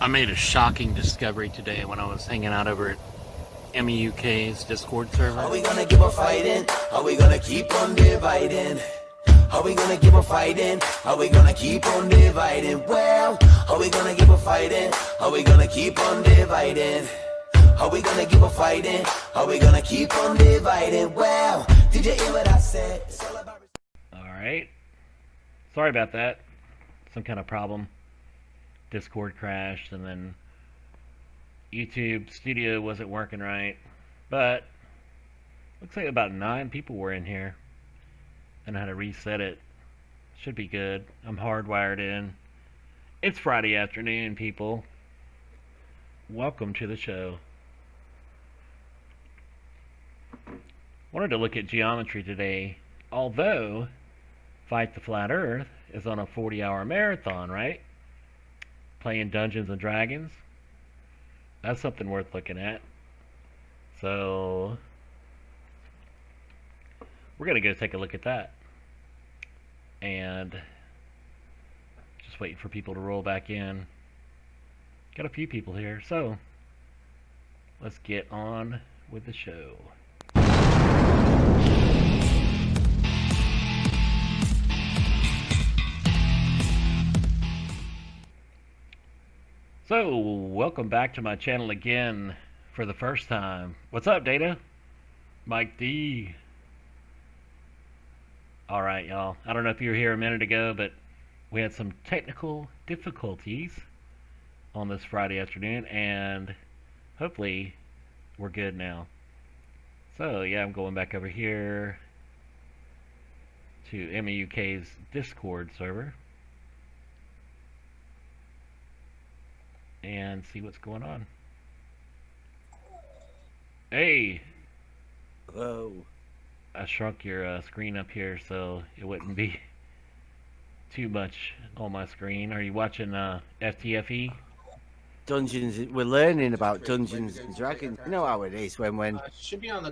I made a shocking discovery today when I was hanging out over at MEUK's Discord server. Are we gonna keep on fighting? Are we gonna keep on dividing? Are we gonna keep on fighting? Are we gonna keep on dividing? Well, are we gonna keep on fighting? Are we gonna keep on dividing? Are we gonna keep on fighting? Are we gonna keep on dividing? Well, did you hear what I said? It's all about... Alright. Sorry about that. Some kind of problem. Discord crashed and then YouTube Studio wasn't working right. But looks like about 9 people were in here. And I had to reset it. Should be good. I'm hardwired in. It's Friday afternoon, people. Welcome to the show. Wanted to look at geometry today, although Fight the Flat Earth is on a 40-hour marathon, right? Playing Dungeons and Dragons. That's something worth looking at. So we're gonna go take a look at that. And just waiting for people to roll back in. Got a few people here, so let's get on with the show. So, welcome back to my channel again for the first time. What's up, Data? Mike D. Alright, y'all. I don't know if you were here a minute ago, but we had some technical difficulties on this Friday afternoon, and hopefully we're good now. So, yeah, I'm going back over here to MEUK's Discord server and see what's going on. Hey! Whoa. I shrunk your screen up here so it wouldn't be too much on my screen. Are you watching FTFE? Dungeons, we're learning about Dungeons and Dragons. You know how it is when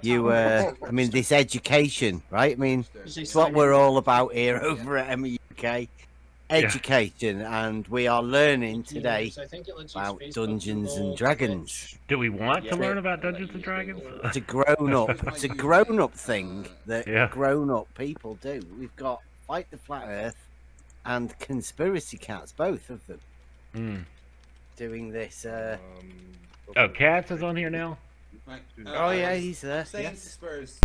you, I mean, this education, right? I mean, it's what we're all about here over at MEUK. Education, and we are learning today about Dungeons and Dragons. Do we want to learn about Dungeons and Dragons? It's a grown-up thing that grown-up people do. We've got Fight the Flat Earth and Conspiracy Cats, both of them, doing this. Oh, Cats is on here now? Right. Oh yeah, he's there. Saying to Spurs,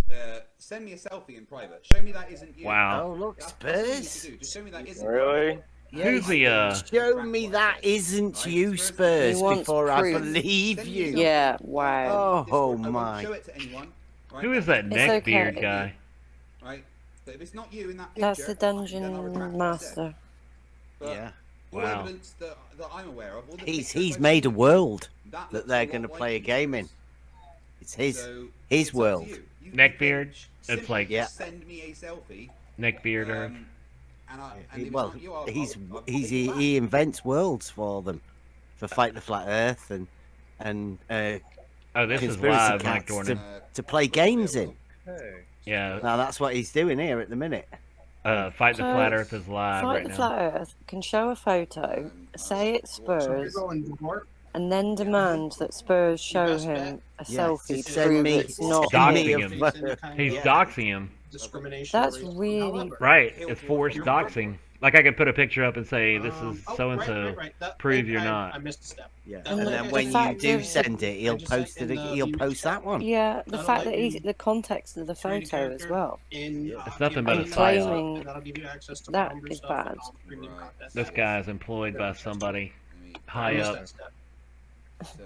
send me a selfie in private. Show me that isn't you. Wow. Oh look, That's what you need Spurs. to do. Just show me that isn't Really? Yeah, Who's the show me that isn't you, Spurs, He wants before I proof. believe Send me you. a selfie. Yeah, wow. Oh, I won't my. Show it to anyone. Right? who is that It's neckbeard okay. guy? Right. So if it's not you in that picture, That's the then I'll dungeon retract what I master. said. But Yeah, all Wow. evidence that I'm aware of. All the he's pictures I've made a seen, world that that looks they're a lot going to like play a you. game in. It's his So, his it's up to world. you. You Neckbeard? can It's like- Yeah. send me a selfie. Neckbeard Earth. And He- if it's well, not you, I'll he invents worlds for them, for Fight the Flat Earth and Oh, this is Conspiracy live, Mike Cats Dornan. to play games in. Hey. Yeah, Now that's what he's doing here at the minute. Fight the So, Flat Earth is live Fight right the now. Flat Earth can show a photo, say it's Spurs, and then demand that Spurs show him a Yeah, selfie just to send prove me- it's not Doxing me him. a He's Yeah. doxing him. That's really... Right, it's forced doxing. Like I could put a picture up and say, this is so-and-so, prove you're not. I missed a step. Yeah, And and the- then the when you fact do of- send it, he'll just post said it. in the He'll view post that one. Yeah, the That'll fact let that he's you the context of the create a photo as character well. In, It's nothing but a And psyop. claiming that'll give you access to that homebrew is stuff bad. and all the premium content. This guy's employed by somebody I high missed up. that step. So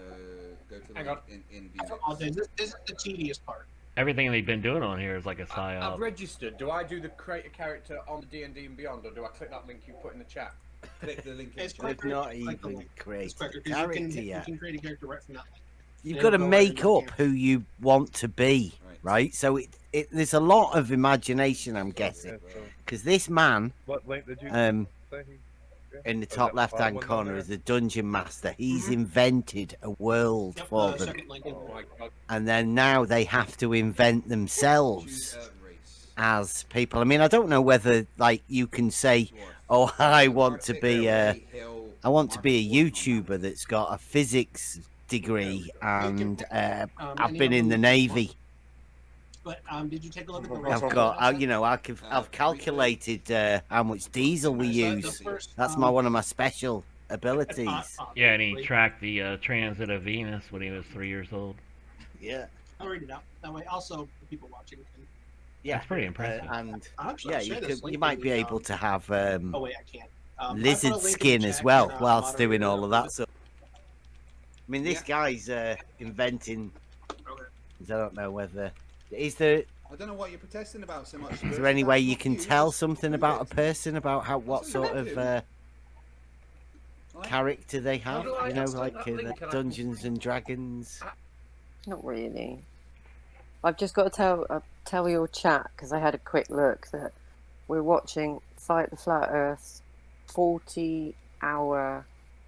go to Hang the on. link in I apologize. This is the tedious part. Everything they've been doing on here is like a I've psyop. registered. Do I do the create a character on the D&D and Beyond, or do I click that link you put in the chat? click the link in It's the quick. They've not Like the even link. It's created quicker a 'cause character you yet. can create a character right from that link. You've They'll got to go make right in up who you want to be, right? So there's a lot of imagination, I'm guessing, because this man, What link did you say? in the top left-hand corner is the dungeon master. He's invented a world Yep, for the them, second link in. Oh my god. and then now they have to invent Choose themselves race. as people. I mean, I don't know whether like you can say, Dwarf. "Oh, I want to be Arctic, Ray, Hill, I want to be a YouTuber that's got a physics degree and I've been in the Navy. But did you take a look at the I've got, I've calculated how much diesel we use. That's one of my special abilities. Yeah, and he tracked the transit of Venus when he was 3 years old. Yeah. I'll read it out. That way, also, the people watching can. Yeah, That's pretty impressive. And Actually, yeah, I'll share this link you might with be you, able to have oh wait, I can't. I put a lizard link in the skin as chat well and, whilst moderator doing all will of do that. it. So, I mean, this guy's inventing. Okay. I don't know whether is there. I don't know what you're protesting about so much. Is there any way you can tell something about a person about how what sort of character they have? do I You know, have like that link? Can I- Dungeons and Dragons. Not really. I've just got to tell your chat because I had a quick look that we're watching Fight the Flat Earth's 40-hour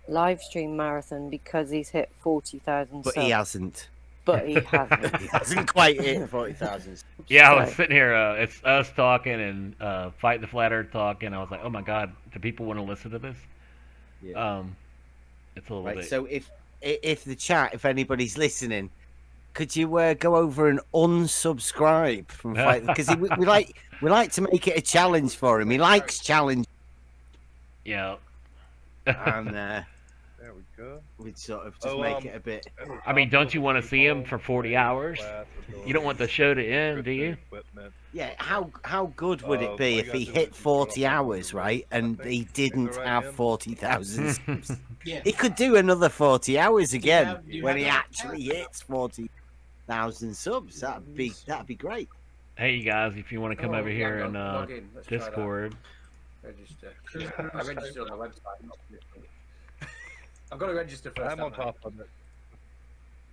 live stream marathon because he's hit 40,000 But subs. he hasn't. But he hasn't. He hasn't quite hit 40,000. Yeah, I was So- sitting here. It's us talking and Fight the Flat Earth talking. I was like, oh my god, do people want to listen to this? Yeah. It's a little Right. bit. So if the chat, if anybody's listening, could you go over and unsubscribe from Fight? Because we like to make it a challenge for him. He likes challenge, Yeah. and There we go. we'd sort of just make it a bit. I mean, don't you want to see him for 40 hours? You don't want the show to end, do you? Yeah. How good would it be if he hit 40 hours, right, and he didn't have 40,000 subs? Yeah. He could do another 40 hours again do you when he have that? actually hits 40,000 subs. That'd be great. Hey, you guys, if you want to come Oh, over here hang and on, log in. Let's try that. Discord. Register. I registered on the website. Not this one. I've got to register first. I'm on haven't I? top of it.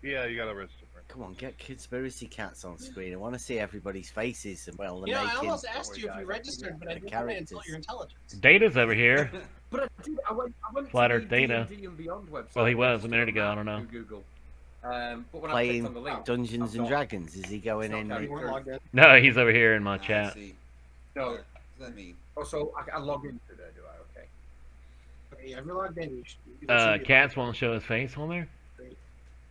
Yeah, you gotta register. Come on, get Conspiracy Cats on screen. I want to see everybody's faces and well, they're You know, I making. almost asked you if you registered, but I the didn't want to insult characters. your intelligence. Data's over here. But I went Flat to Earth the Data. D&D and Beyond website. Well, he was a minute ago, I don't know. through Google. But when I Playing clicked on the link, Dungeons I've and got- Dragons. Is he going it's in? not You weren't logged in. No, he's over here in my chat. See, No. let me. Oh, so I log into there, do I? Okay. Okay, if you're logged in, you should. Cats won't show his face on there?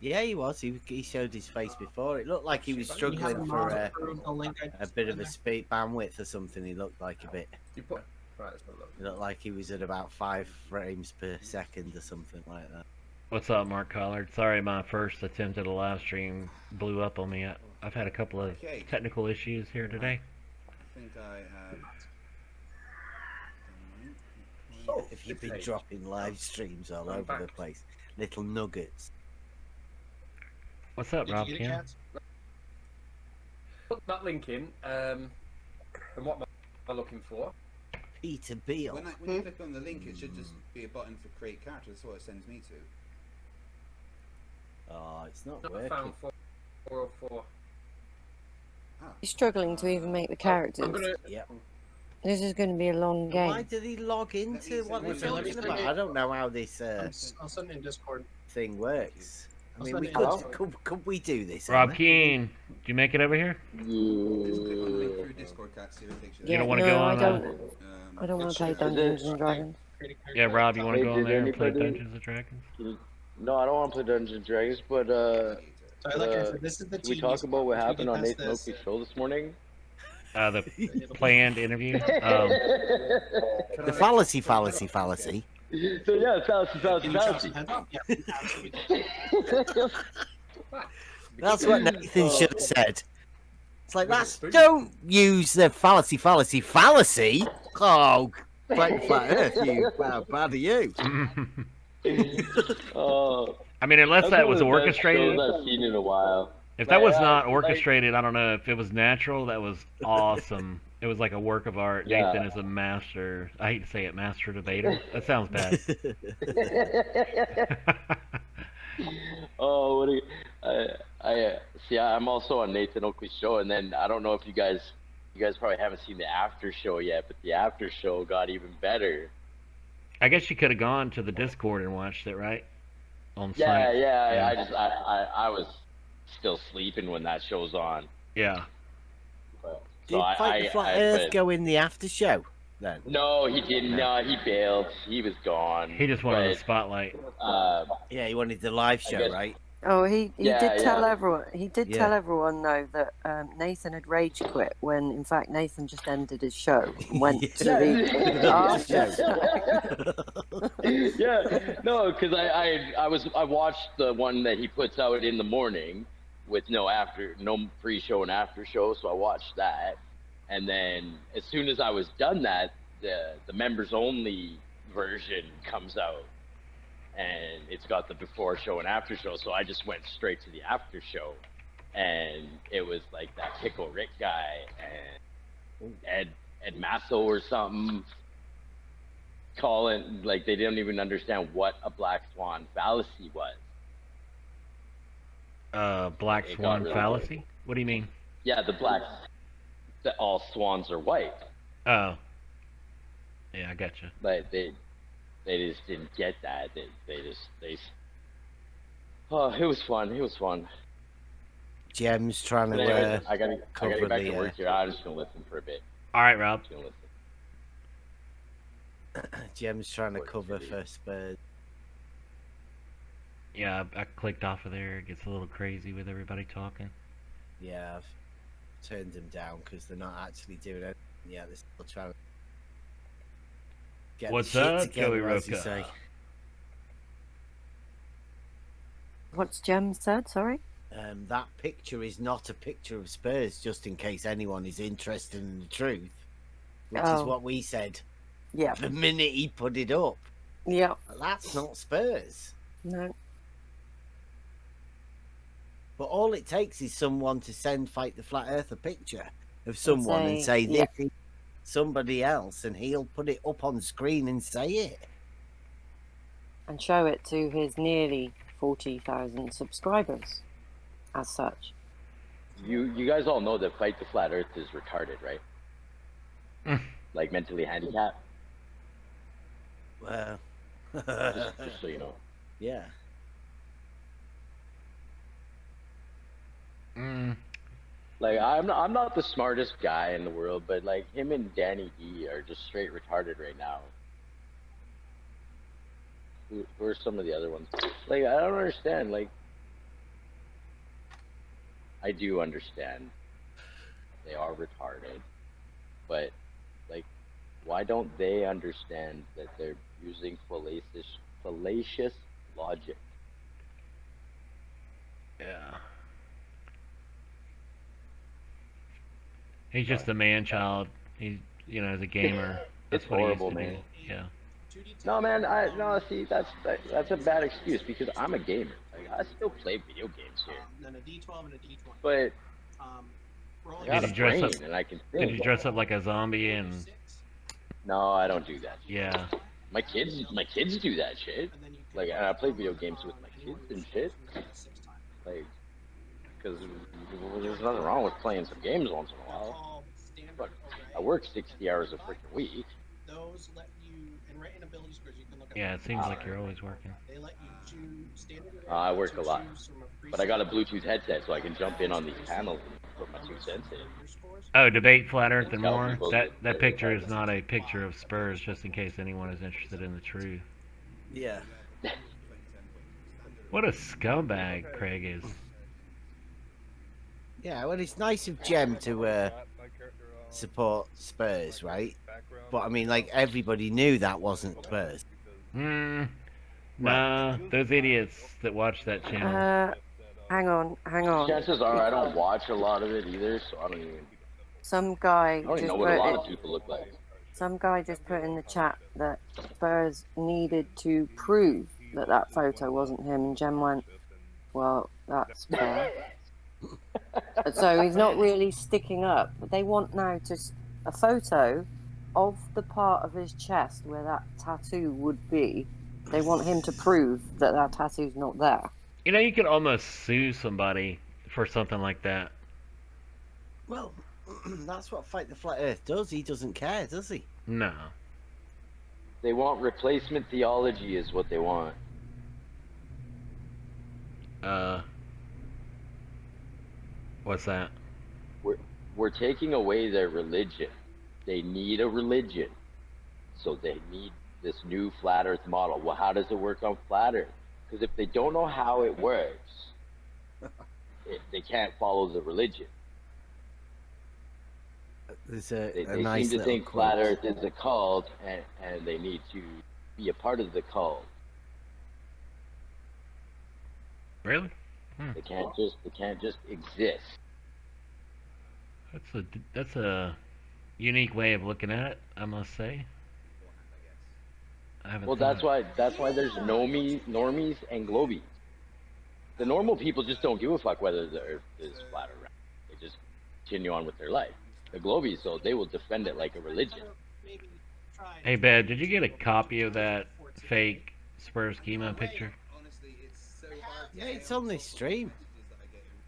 Yeah, he was. He showed his face before. It looked like he was You struggling haven't for approved the link I a just bit put of in a there. speed bandwidth or something. He looked like a bit. You put. Right, let's have a look. It looked like he was at about 5 frames per second or something like that. What's up, Mark Collard? Sorry, my first attempt at a live stream blew up on me. I've had a couple of Okay. technical issues here today. I think I have. Oh, If you've this been page. dropping live streams all Going over the back. place, little nuggets. What's up, Did Rob? you get it, Kim? Cats? Put that link in. And what am I looking for? Peter Beale. When you click on the link, it should just be a button for create character. That's what it sends me to. Oh, it's not Not working. found 404. He's struggling to even make the characters. I'm gonna. Yep. This is going to be a long Why game. did he log into what they're Let me talking see. about? I don't know how this I'll send it in Discord. thing works. I I'll mean, send we it in could we do this? Rob Emma? Keen, did you make it over here? Just click on the link through Discord, Cat. See if it takes you You there. don't wanna no, go I on, don't. Um, I don't want to play It's- Dungeons and Dragons. Create a character Yeah, Rob, you at want the to top. go on Hey, there did and play anybody- Dungeons and Dragons? No, I don't want to play Dungeons and Dragons, but So like I said, this is the can we tedious talk about what part. If happened you get on past Nathan this, Oakley's show this morning? The planned interview. The fallacy. So yeah, fallacy. Can you chop some heads off? Yeah, absolutely. That's what Nathan should have said. It's like don't use the fallacy. Oh, flat earth, you how bad are you? Oh, I mean, unless that's that one was of the best orchestrated. shows I've seen in a while. If that was Yeah, not like- orchestrated, I don't know. If it was natural, that was awesome. It was like a work of art. Yeah. Nathan is a master. I hate to say it, master debater. That sounds bad. Oh, what do you, I see. I'm also on Nathan Oakley's show, and then I don't know if you guys probably haven't seen the after show yet, but the after show got even better. I guess you could have gone to the Discord and watched it, right? On Yeah, site. yeah. I was still sleeping when that show's on. Yeah. But, Did Fight the Flat Earth go in the after show? then? No, he didn't. No, he bailed. He was gone. He just wanted the But, spotlight. Yeah, he wanted the live I show, guess- right? Oh, he Yeah, did tell yeah. everyone. He did Yeah. tell everyone though that Nathan had rage quit when, in fact, Nathan just ended his show and went to the after. Yeah, no, because I watched the one that he puts out in the morning with no pre-show and after show, so I watched that, and then as soon as I was done that, the members only version comes out, and it's got the before show and after show, so I just went straight to the after show, and it was like that Pickle Rick guy and Ed Masso or something. Calling, like, they didn't even understand what a black swan fallacy was. Black It swan got really fallacy? What do you mean? Yeah, that all swans are white. Oh. Yeah, I gotcha. But they just didn't get that. Oh, it was fun. It was fun. Jem's trying But to anyways, I gotta cover get back the, to work here. I'm just gonna listen for a bit. Alright, Rob. Just gonna listen. Jem's trying to cover for Spurs. Yeah, I clicked off of there. It gets a little crazy with everybody talking. Yeah, I've turned them down because they're not actually doing it. Yeah, they're still trying to get What's the shit up, together, Joey as you Roca? say. What's Jem said? Sorry. That picture is not a picture of Spurs, just in case anyone is interested in the truth, which is Oh. what we said Yeah. the minute he put it up. Yeah. That's not Spurs. No. But all it takes is someone to send Fight the Flat Earth a picture of someone and say yeah. this is somebody else, and he'll put it up on screen and say it. And show it to his nearly 40,000 subscribers. As such. You guys all know that Fight the Flat Earth is retarded, right? Like mentally handicapped. Well, Just so you know. yeah. Like, I'm not the smartest guy in the world, but like him and Danny D are just straight retarded right now. Who are some of the other ones? Like, I don't understand. Like, I do understand they are retarded, but like, why don't they understand that they're using fallacious logic? Yeah. He's just a man child. He's, as a gamer. That's It's what he used horrible, to man. do. Yeah. No, man. See, that's a bad excuse because I'm a gamer. Like, I still play video games here, Then a D12 and a D20. but We're only I got Did a you dress brain up- and I can Did think. you dress up like a zombie and? No, I don't do that. Yeah. My kids do that shit. and then you Like, and I play video games with my kids and shit. Like, because there's nothing wrong with playing some games once in a while. all standard But array. I work 60 hours a freaking week. Those let you, and right in ability scores, you can look at Yeah, it seems like you're always working. They let you choose standard array. I work to a lot. choose from a But I got a preset Bluetooth headset so I can jump in on these panels and put my 2 cents in. your scores. Oh, debate flat Earth and Tell more. people That that- picture is not a picture of Spurs, just in case anyone is interested in the truth. Yeah. What a scumbag Craig is. Yeah, well, it's nice of Jem to support Spurs, right? But I mean, like, everybody knew that wasn't Spurs. Nah, those idiots that watch that channel. Hang on. Chances are I don't watch a lot of it either, so I don't even Some guy know just what a lot put of people look like. some guy just put in the chat that Spurs needed to prove that photo wasn't him, and Jem went, "Well, that's fair." So he's not really sticking up. But they want now a photo of the part of his chest where that tattoo would be. They want him to prove that tattoo's not there. You could almost sue somebody for something like that. Well, that's what Fight the Flat Earth does. He doesn't care, does he? No. They want replacement theology is what they want. What's that? We're taking away their religion. They need a religion. So they need this new flat Earth model. Well, how does it work on flat Earth? Because if they don't know how it works, they can't follow the religion. There's They nice seem to little think quote. flat Earth is a cult, and they need to be a part of the cult. Really? They can't just exist. That's a unique way of looking at it, I must say. I haven't Well, thought- that's why there's normies and globies. The normal people just don't give a fuck whether the Earth is flat or round. They just continue on with their life. The globies, though, they will defend it like a religion. Hey, Bed, did you get a copy of that fake Spurs schema picture? Honestly, it's so hard. Yeah, it's on this stream.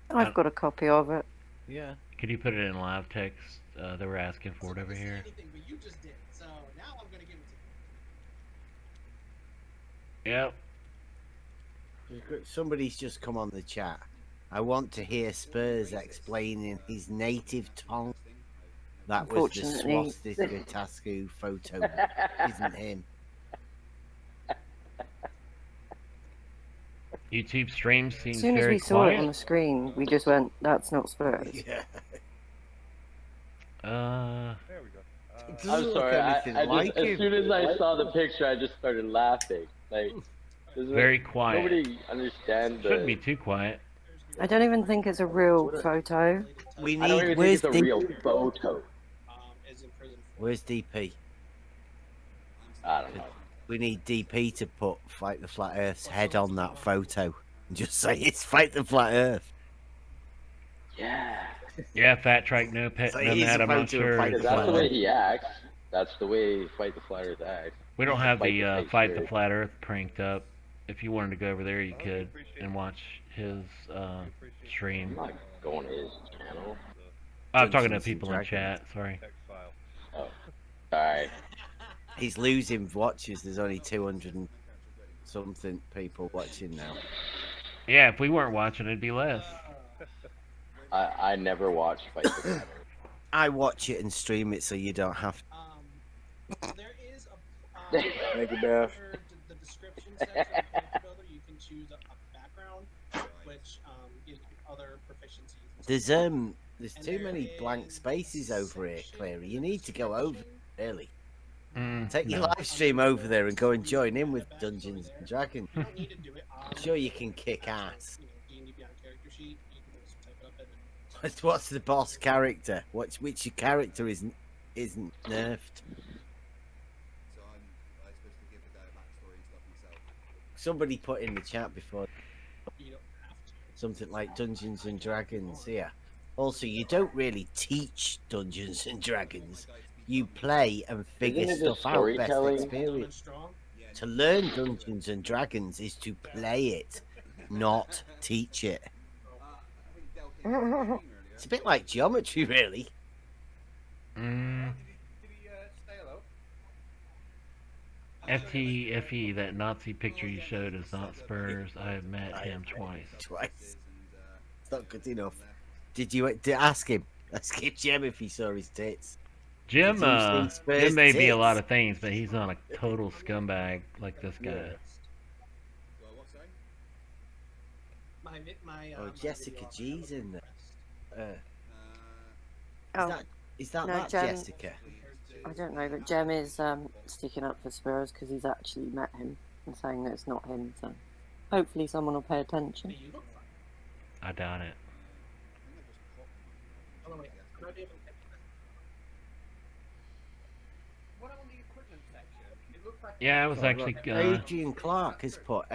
I've got a copy of it. Yeah. Could you put it in live text? They were asking for it over here. Yep. Somebody's just come on the chat. I want to hear Spurs explaining his native tongue. That was the Unfortunately. swastika Tasku photo. Isn't him? YouTube stream seems As soon as very we saw it on the quiet. screen, we just went, "That's not Spurs." Yeah. There we go. It doesn't I'm look sorry. anything I just, like as him. soon as I saw the picture, I just started laughing. Like, Very quiet. Nobody understands. Shouldn't be too quiet. I don't even think it's a real photo. We I don't need. even Where's think it's a real DP? photo. Where's DP? I don't know. We need DP to put Fight the Flat Earth's head on that photo and just say it's Fight the Flat Earth. Yeah. Yeah, Fat Trike, no pet, So no he's mad, I'm about not to sure. fight Because the that's Flat the way Earth. he acts. That's the way Fight the Flat Earth acts. We don't have Fight the the Fight the Spirit. Flat Earth pranked up. If you wanted to go over there, you could and watch his stream. I'm not going to his channel. I'm talking to Dungeons and people in Dragons. chat. Sorry. Text file. Oh. Alright. He's losing watches. There's only 200 and something people watching now. Yeah, if we weren't watching, it'd be less. I never watched Fight the Flat Earth. I watch it and stream it so you don't have to. There is Thank you, Beth. the description section of the character builder, you can choose a background, which gives you other proficiencies. There's too many blank spaces over here, Clary. You need to go over, really. Take your No. live stream over there and go and join in with Dungeons and Dragons. You don't need to do it on, I'm sure you can kick ass. D&D Beyond character sheet. You can just type it up and What's the boss character? Which character isn't nerfed? So I'm supposed to give the guy a backstory and stuff myself. Somebody put in the chat before you don't have to. something like Dungeons and Dragons here. Also, you don't really teach Dungeons and Dragons. You play and figure Isn't it the stuff out best storytelling? Dumb experience. and strong. To learn Dungeons and Dragons is to play it, not teach it. I think Del came on the stream earlier. It's a bit like geometry, really. Mm, Did he say hello? FTFE, that Nazi picture you showed is not Spurs. I have met him twice. Twice. And, It's not good enough. Did you ask him? Ask him, Jim, if he saw his tits. Jim, Did you see Spurs Jim may be a lot tits? of things, but he's not a total scumbag like this guy. well, what's that? My Oh, my Jessica video G's in there. Oh, Is that No, that Jen. Jessica? I don't know, but Jem is sticking up for Spurs because he's actually met him and saying that it's not him. So hopefully someone will pay attention. You look fine. I doubt it. Hold on, wait. I'm not even- What on the equipment section? It looked like Yeah, I was actually. Adrian Clark has put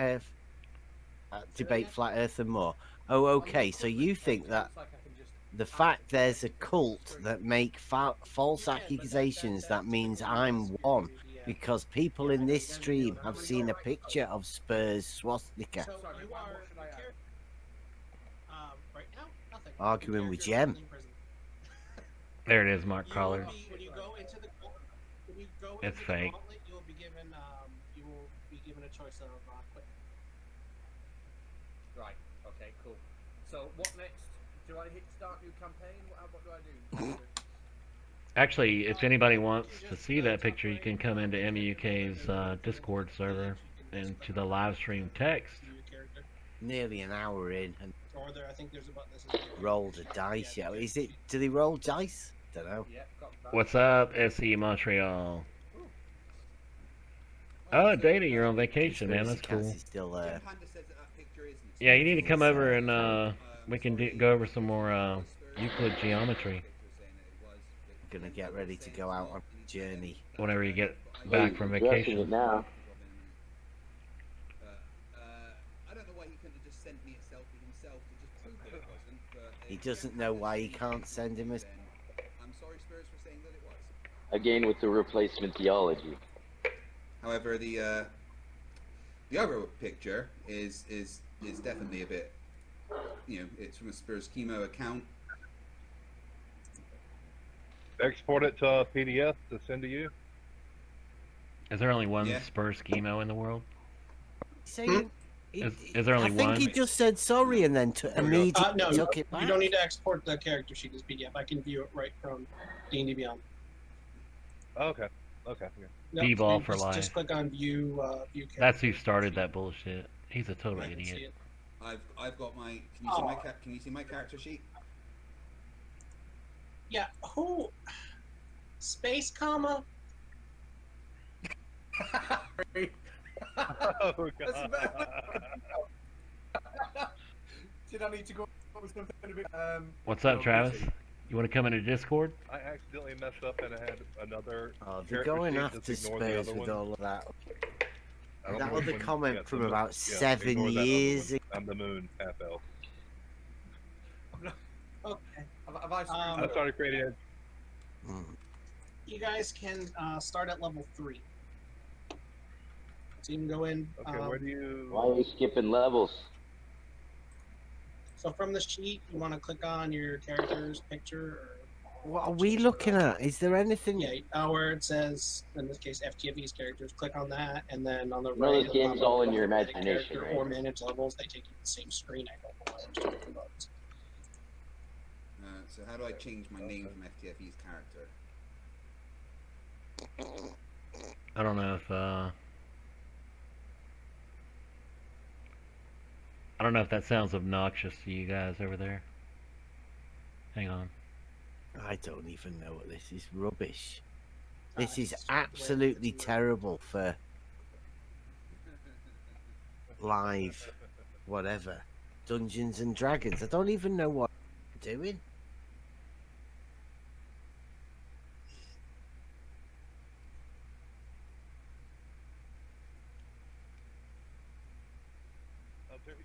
debate flat Earth and more. Oh, okay. So you think that Looks like I can just the fact there's a cult that make false accusations, that means I'm one, because people in this stream have seen a picture of Spurs swastika So you are right now nothing. arguing Your with character Jem. is in prison. There it is, Mark You will Collar. be- when you go into the when you go It's into the fake. gauntlet, you will be given a choice of quit. Right. Okay. Cool. So what next? Do I hit start new campaign? What do I do? Actually, if anybody wants to see that picture, you can come into MUK's Discord server and to the live stream text. View character. Nearly an hour in and Or there, I think there's a button that says rolled a dice. Yeah, is it? Do they roll dice? Don't know. Yeah, got that. What's up, SE Montreal? Oh, Data, you're on vacation, man. That's cool. Is still there. Panda says that picture isn't. Yeah, you need to come over and we can go over some more Euclid geometry Gonna get ready to go out on a journey. whenever you get back from Addressing vacation. it now. I don't know why he couldn't have just sent me a selfie himself to just prove that it wasn't. But He doesn't know why he can't send him a. I'm sorry, Spurs, for saying that it was. Again with the replacement theology. However, the other picture is definitely a bit, it's from a Spurs Chemo account. Export it to a PDF to send to you. Is there only one Yeah. Spurs schemo in the world? Saying, Is there only I think one? he just said sorry and then immediately no, took it back. you don't need to export the character sheet as PDF. I can view it right from D&D Beyond. Okay. Okay. Yep, D-ball and for life. Just click on view character. That's who started that bullshit. He's a total I can see idiot. it. I've got my. Can you see my character sheet? Yeah, who? Space comma? Oh, God. Did I need to go with something a bit? What's up, Travis? You want to come into Discord? I accidentally messed up and I had another. Oh, they're character going sheet. after Just ignore the Spurs other with one. all of that. I don't That know which other one- comment yeah, from the- about yeah, 7 ignore that other years one. I'm the moon, half elf. Okay. Have I screwed I up? started creating it. Mm. You guys can start at level 3. So you can go in. Okay, where do you? Why are you skipping levels? So from the sheet, you want to click on your character's picture. What are we looking at? Is there anything? Yeah, where it says, in this case, FTFE's characters, click on that, and then on the No, right. this game's all in your imagination, character right? Or manage levels, they take you to the same screen. I don't know why I'm just clicking buttons. So how do I change my name from FTFE's character? I don't know if I don't know if that sounds obnoxious to you guys over there. Hang on. I don't even know what this is. Rubbish. This is absolutely terrible for live, whatever, Dungeons and Dragons. I don't even know what I'm doing.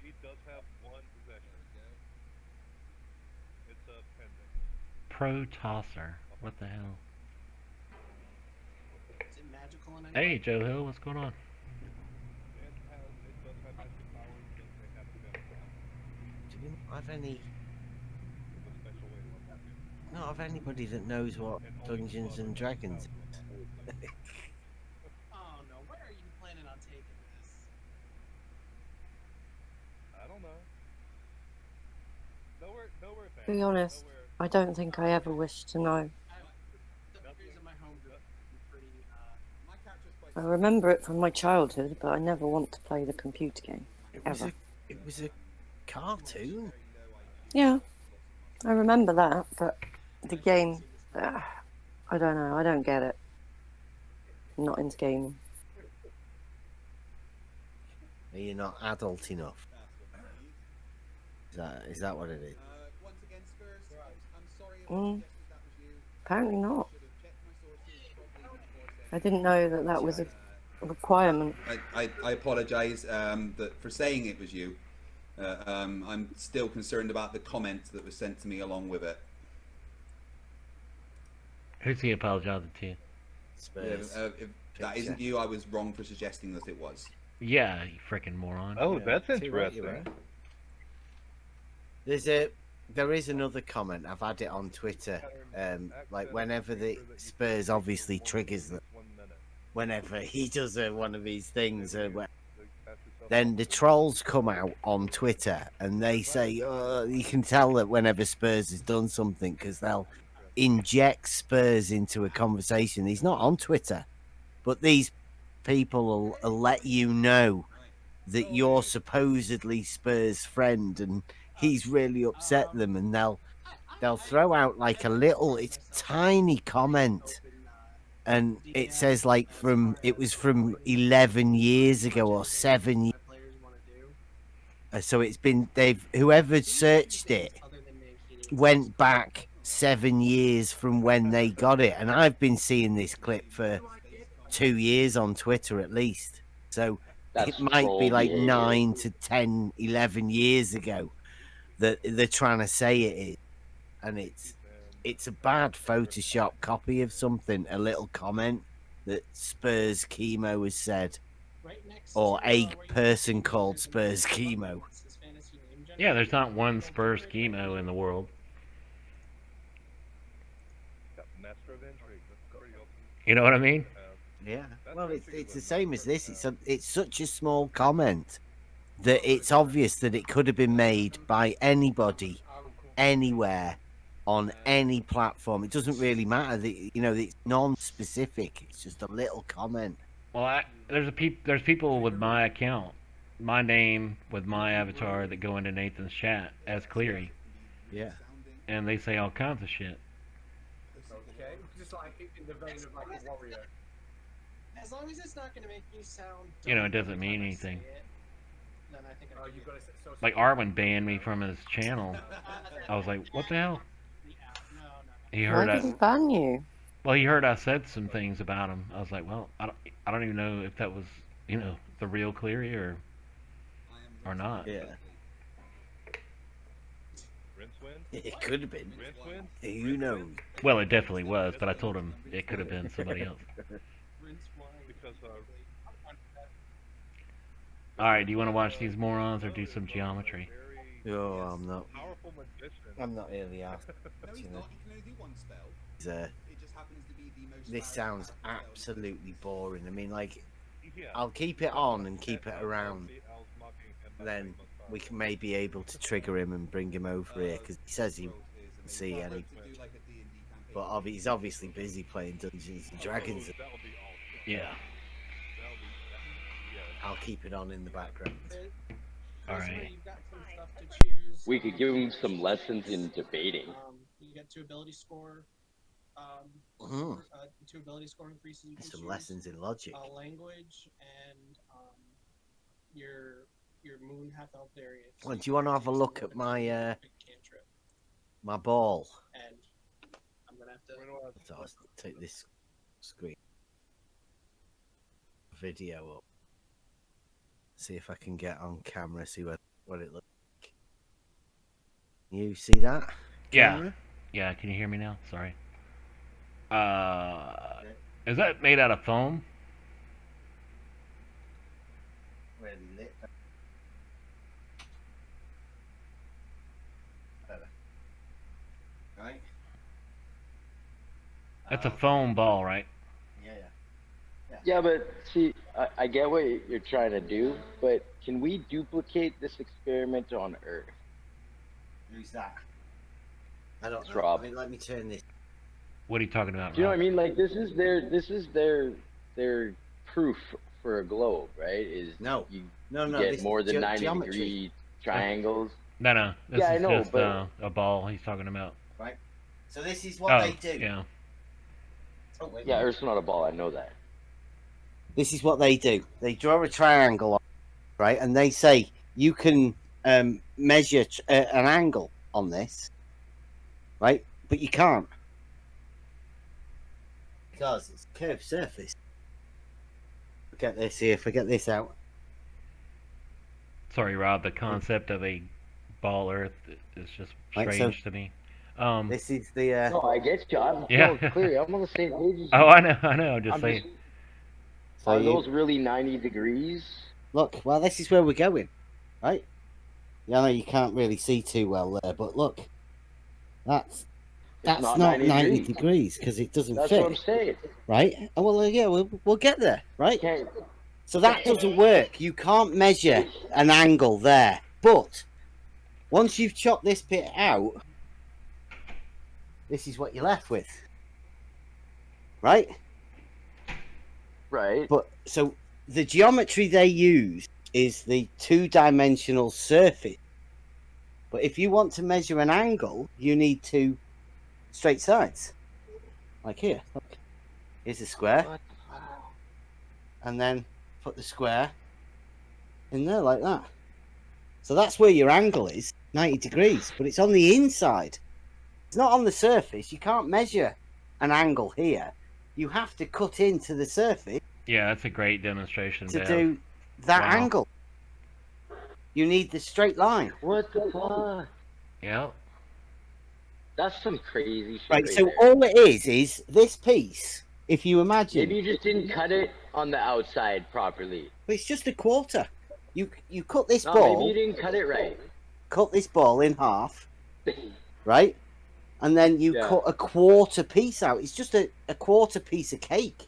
He does have one possession. It's a pendant. Pro Tosser. What the hell? Is it magical in any Hey, way? Joe Hill, what's going on? It does have magic powers, but they have to be on the Do we not have any? There's a special way to unlock it. Not have anybody that knows what Dungeons and Dragons. Oh no, where are you planning on taking this? I don't know. Nowhere fast. To be honest, I don't think I ever wish to know. The figures in my home group are pretty, My character's quite. I remember it from my childhood, but I never want to play the computer game. Ever. It was a cartoon. Yeah, I remember that, but the game, I don't know, I don't get it. I'm not into gaming. Are you not adult enough? Is that what it is? Once again, Spurs, I'm sorry if I Mm. suggested that was you. Apparently not. Should have checked my sources properly before I didn't know that that was a requirement. I apologise for saying it was you. I'm still concerned about the comment that was sent to me along with it. Who's he apologizing to? Spurs. If that isn't you, I was wrong for suggesting that it was. Yeah, you freaking moron. Oh, Yeah, that's too right, interesting. you're right. There is another comment. I've had it on Twitter. Like whenever the Spurs obviously triggers them, 1 minute. whenever he does one of these things, Pass then the trolls come out on Twitter and they say, you can tell that whenever Spurs has done something because they'll inject Spurs into a conversation. He's not on Twitter, but these people will let you know that you're supposedly Spurs' friend, and he's really upset them, and they'll throw out like a little, it's a tiny comment, and it says like it was from 11 years ago or 7 years. So it's been whoever searched it went back 7 years from when they got it, and I've been seeing this clip for 2 years on Twitter at least. So it might be like 9 to 10, 11 years ago that they're trying to say it is, and it's a bad Photoshop copy of something, a little comment that Spurs Chemo has said, or a person called Spurs Chemo. Yeah, there's not one Spurs Chemo in the world. You know what I mean? Yeah. Well, it's the same as this. It's such a small comment that it's obvious that it could have been made by anybody, anywhere, on any platform. It doesn't really matter. It's non-specific. It's just a little comment. Well, there's people with my account, my name with my avatar that go into Nathan's chat as Cleary. Yeah. And they say all kinds of shit. Okay, just like in the vein of like a warrior. As long as it's not going to make you sound. You know, it doesn't mean anything. Then I think you gotta say, so Like Arwen banned me from his channel. I was like, what the hell? He heard Why did he ban you? Well, he heard I said some things about him. I was like, well, I don't even know if that was, the real Cleary or not. Yeah. It could have been. Who knows? Well, it definitely was, but I told him it could have been somebody else. Alright, do you want to watch these morons or do some geometry? Oh, I'm not. I'm not really asked. This sounds absolutely boring. I mean, like, I'll keep it on and keep it around. Then we can maybe be able to trigger him and bring him over here, because he says he won't see any. But he's obviously busy playing Dungeons and Dragons. Yeah. I'll keep it on in the background. Alright. We could give him some lessons in debating. You get 2 ability score. 2 ability score increases. You can some choose, lessons in logic. Language and your moon half elf variant. Well, do you want to have a look at my my ball? And I'm gonna have to. So I'll take this screen video up. See if I can get on camera. See what it looks like. You see that? Yeah. Camera? Yeah. Can you hear me now? Sorry. Is that made out of foam? Really lit. Right. That's a foam ball, right? Yeah, but see, I get what you're trying to do, but can we duplicate this experiment on Earth? Who's that? I don't know. Rob. I mean, let me turn this. What are you talking about? Do you know what I Rob? mean? Like this is their proof for a globe, right? Is No. you No, get more than 90 geometry. degree triangles. No. This Yeah, I is know, just but- a ball he's talking about. Right. So this is what they do. Yeah. Oh, wait a Yeah, minute. Earth's not a ball. I know that. This is what they do. They draw a triangle, right? And they say you can measure an angle on this, right? But you can't. Because it's a curved surface. Get this here. Forget this out. Sorry, Rob. The concept of a ball Earth is just Right, strange so- to me. This is the. No, I get you. I'm Yeah. no, clear. I'm on the same page as you. Oh, I know. I'm just I'm saying. just- So Are you- those really 90 degrees? Look, well, this is where we're going, right? Yeah, I know you can't really see too well there, but look, that's not not 90 90 degrees. degrees because it doesn't That's fit, what I'm saying. right? Oh, well, yeah, we'll get there, right? Can't, So that doesn't work. You can't measure an angle there, but once you've chopped this bit out, this is what you're left with, right? Right. But so the geometry they use is the two-dimensional surface. But if you want to measure an angle, you need two straight sides. Like here. Look. Here's a square. What? And then put the square in there like that. So that's where your angle is, 90 degrees. But it's on the inside. It's not on the surface. You can't measure an angle here. You have to cut into the surface Yeah, that's a great demonstration. to Bev. do that Wow. angle. You need the straight line. What the fuck? Yeah. That's some crazy shit. Right, Right so there. all it is this piece, if you imagine, Maybe you just didn't cut it on the outside properly. it's just a quarter. You cut this No, ball, maybe you didn't cut it right. cut this ball in half, right? And then you Yeah. cut a quarter piece out. It's just a quarter piece of cake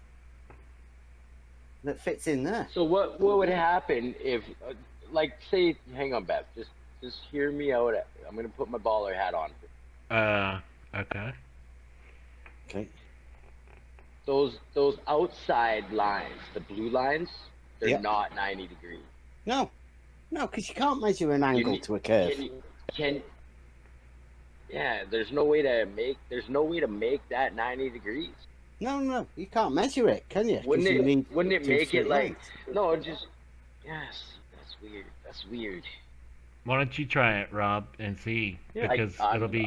that fits in there. So what would happen if, like, say, hang on, Beth, just hear me out. I'm gonna put my baller hat on. Okay. Okay. Those outside lines, the blue lines, they're Yep. not 90 degrees. No, because you can't measure an angle to a curve. Yeah, there's no way to make that 90 degrees. No, you can't measure it, can you? 'Cause Wouldn't you it? need Wouldn't it two make straight it like? lines. No, just yes. That's weird. That's weird. Why don't you try it, Rob, and see? Yeah, Because it'll be.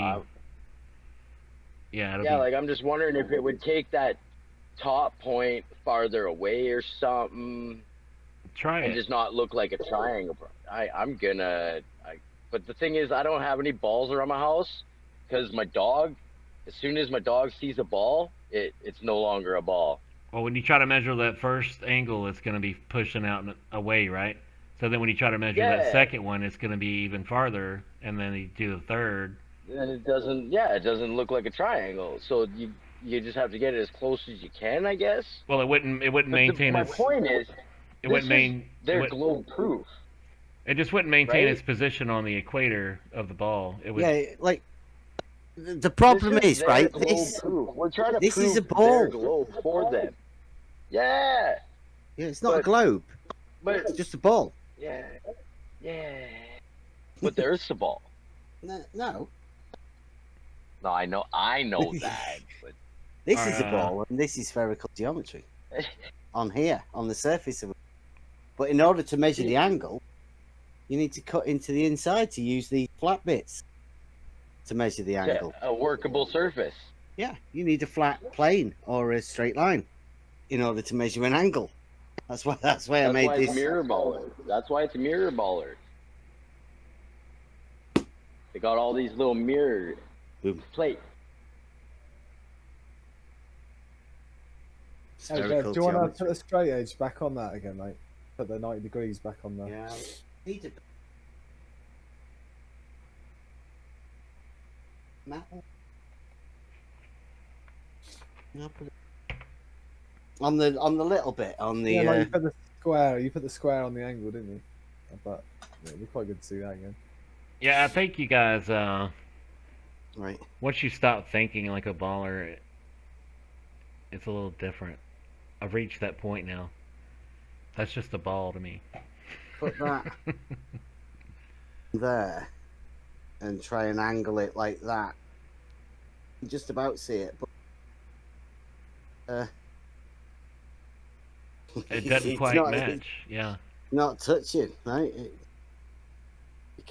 Yeah, it'll Yeah, be. like I'm just wondering if it would take that top point farther away or something, Try and it. just not look like a triangle. But the thing is, I don't have any balls around my house because my dog. As soon as my dog sees a ball, it's no longer a ball. Well, when you try to measure that first angle, it's going to be pushing out and away, right? So then when you try to measure that Yeah. second one, it's going to be even farther, and then you do the third. And it doesn't look like a triangle. So you just have to get it as close as you can, I guess. Well, it wouldn't maintain my its. point is, It wouldn't they're globe proof. It just wouldn't maintain right? its position on the equator of the ball. It would. Yeah, like the problem is, right? This, We're trying to this prove is a their ball. globe for them. Yeah, yeah, it's not a but- globe. but It's just a ball. yeah. But there's the ball. No, No, I know that. But this is a Uh, ball, and this is spherical geometry on here, on the surface of it. But in order to measure the angle, you need to cut into the inside to use the flat bits to measure the angle. a workable surface. Yeah, you need a flat plane or a straight line in order to measure an angle. That's why I That's made why this. it's mirror baller. That's why it's a mirror baller. They got all these little mirror Boom. plates. Hey, Bev, Spherical do you want to geometry. put the straight edge back on that again, mate? Put the 90 degrees back on there. Yeah, need a metal. No, put it- on the little bit on the Yeah, like you put the square. You put the square on the angle, didn't you? But yeah, it'd be quite good to see that again. Yeah, I think you guys. right. Once you stop thinking like a baller, it's a little different. I've reached that point now. That's just a ball to me. Put that there and try and angle it like that. You just about see it, but It doesn't it's quite not- match. Yeah. not touching, right? You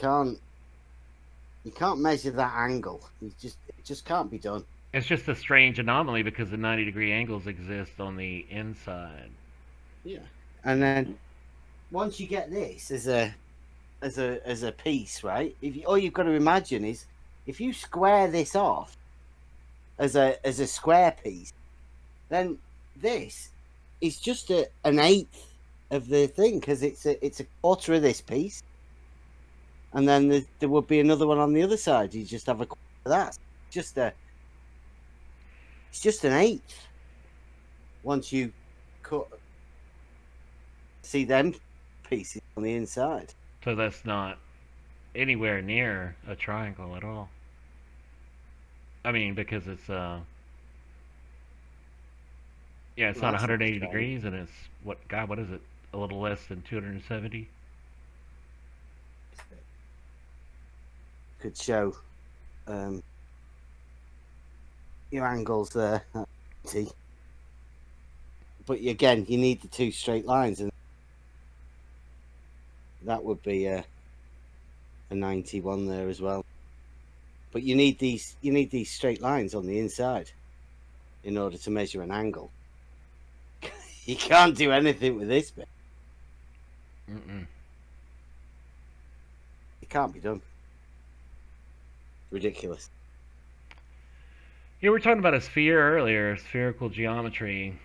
can't measure that angle. It just can't be done. It's just a strange anomaly because the 90-degree angles exist on the inside. Yeah. And then once you get this as a piece, right? All you've got to imagine is if you square this off as a square piece, then this is just an eighth of the thing because it's a quarter of this piece, and then there would be another one on the other side. You just have a quarter of that. It's just an eighth. Once you cut, see them pieces on the inside. So that's not anywhere near a triangle at all. I mean, because it's yeah, it's Well, not that's not 180 strange. degrees, and it's what is it? A little less than 270. Could show your angles there. See, but again, you need the two straight lines, and that would be a 91 there as well. But you need these straight lines on the inside in order to measure an angle. You can't do anything with this bit. Mm-mm. It can't be done. Ridiculous. Yeah, we were talking about a sphere earlier, spherical geometry.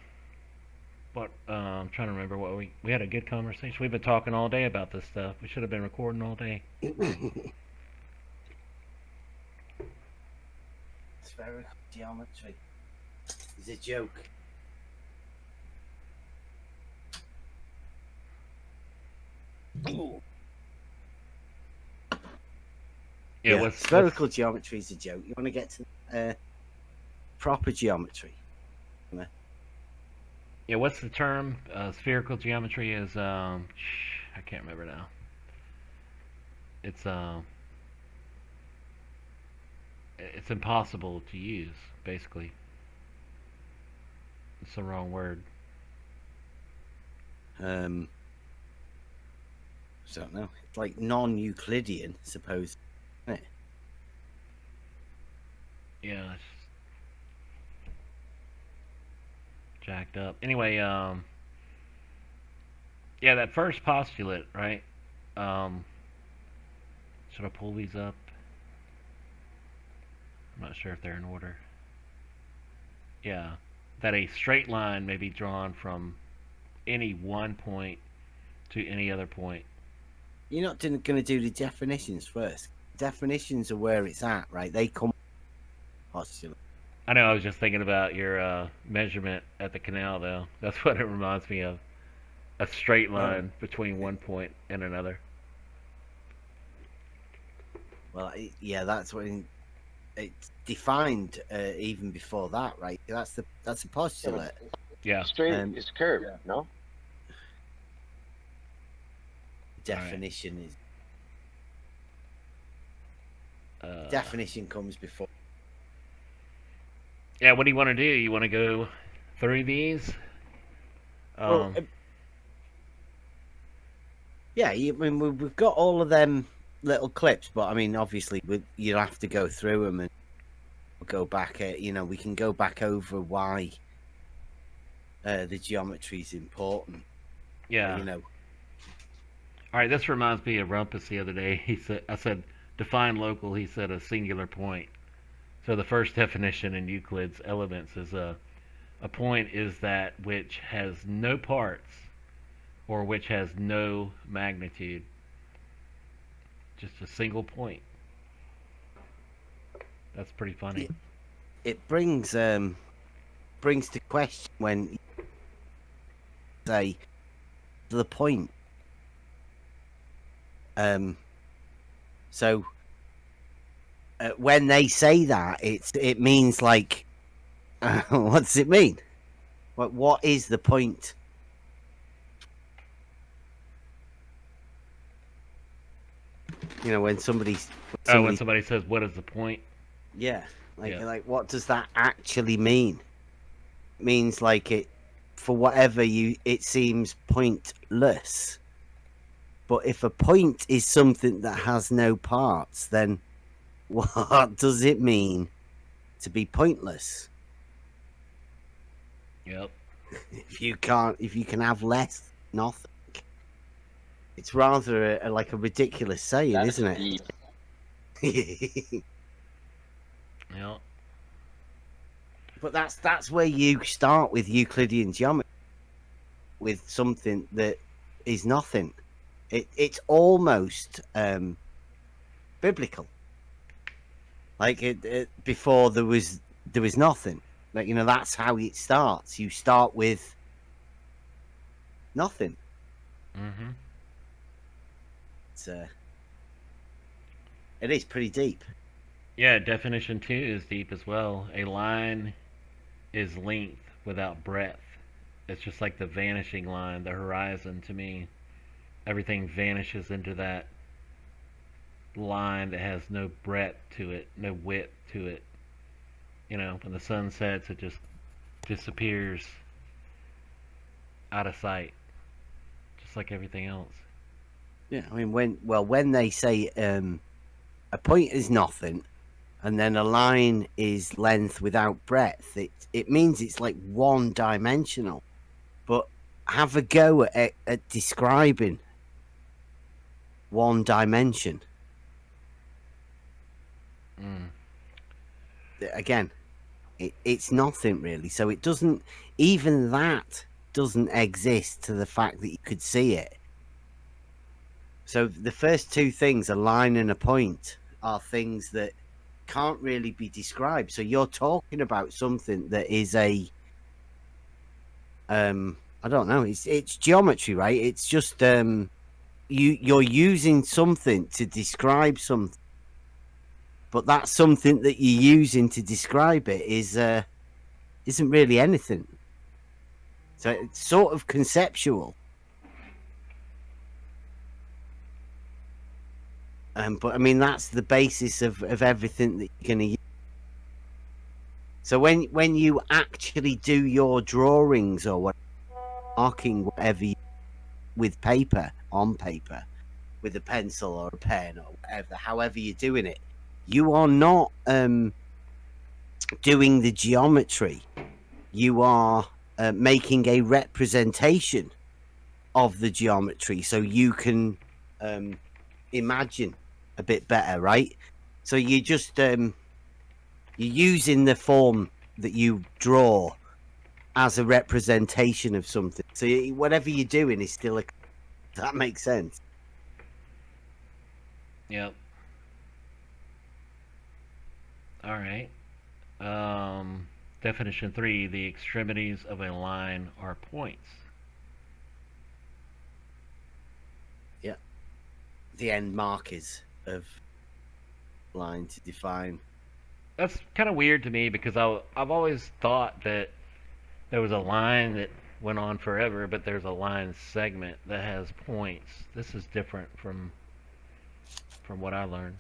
But I'm trying to remember what we had a good conversation. We've been talking all day about this stuff. We should have been recording all day. Spherical geometry is a joke. Yeah, what's spherical geometry is a joke. You want to get to proper geometry. Yeah, what's the term? Spherical geometry is I can't remember now. It's impossible to use, basically. It's the wrong word. I don't know. It's like non-Euclidean, suppose. Isn't it? Yeah, it's jacked up. Anyway, yeah, that first postulate, right? Should I pull these up? I'm not sure if they're in order. Yeah, that a straight line may be drawn from any one point to any other point. You're not going to do the definitions first. Definitions are where it's at, right? They come postulate. I know, I was just thinking about your measurement at the canal, though. That's what it reminds me of. A straight line between one point and another. Well, yeah, that's when it's defined even before that, right? That's the postulate. Yeah. Straight is curved, no? Definition is definition comes before. Yeah, what do you want to do? You want to go through these? Yeah, I mean, we've got all of them little clips, but I mean, obviously, you'll have to go through them and go back. We can go back over why the geometry is important. Yeah. All right, this reminds me of Rumpus the other day. I said, define local. He said a singular point. So the first definition in Euclid's Elements is a point is that which has no parts or which has no magnitude. Just a single point. That's pretty funny. It brings to question when you say the point. So when they say that, it means like, what does it mean? What is the point? When somebody when somebody says, "What is the point?" Yeah, like what does that actually mean? It means like it, for whatever it seems pointless. But if a point is something that has no parts, then what does it mean to be pointless? Yep. If you can have less, nothing. It's rather like a ridiculous saying, isn't it? Yeah. But that's where you start with Euclidean geometry, with something that is nothing. It's almost biblical. Like before there was nothing. Like that's how it starts. You start with nothing. Mm-hmm. It is pretty deep. Yeah, definition 2 is deep as well. A line is length without breadth. It's just like the vanishing line, the horizon to me. Everything vanishes into that line that has no breadth to it, no width to it. You know, when the sun sets, it just disappears out of sight, just like everything else. Yeah, I mean, when they say a point is nothing, and then a line is length without breadth, it means it's like one dimensional. But have a go at describing one dimension. Again, it's nothing really. So it doesn't, even that doesn't exist to the fact that you could see it. So the first two things, a line and a point, are things that can't really be described. So you're talking about something that is a, I don't know, it's geometry, right? It's just you're using something to describe something, but that something that you're using to describe it isn't really anything. So it's sort of conceptual. But I mean, that's the basis of everything that you're going to use. So when you actually do your drawings or what, marking whatever with paper, on paper, with a pencil or a pen or whatever, however you're doing it, you are not doing the geometry. You are making a representation of the geometry so you can imagine a bit better, right? So you just you're using the form that you draw as a representation of something. So whatever you're doing is still a. Does that make sense? Yep. All right. Definition 3: the extremities of a line are points. Yeah. The end markers of line to define. That's kind of weird to me because I've always thought that there was a line that went on forever, but there's a line segment that has points. This is different from what I learned.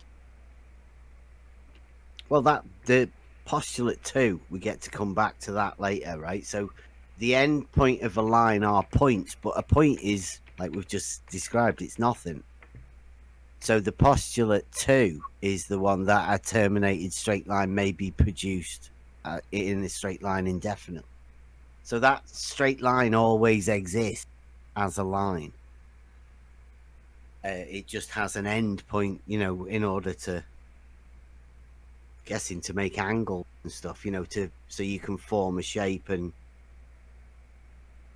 Well, that the postulate 2, we get to come back to that later, right? So the end point of a line are points, but a point is, like we've just described, it's nothing. So the postulate 2 is the one that a terminated straight line may be produced in a straight line indefinitely. So that straight line always exists as a line. It just has an end point, you know, in order to, guessing, to make angles and stuff, you know, so you can form a shape and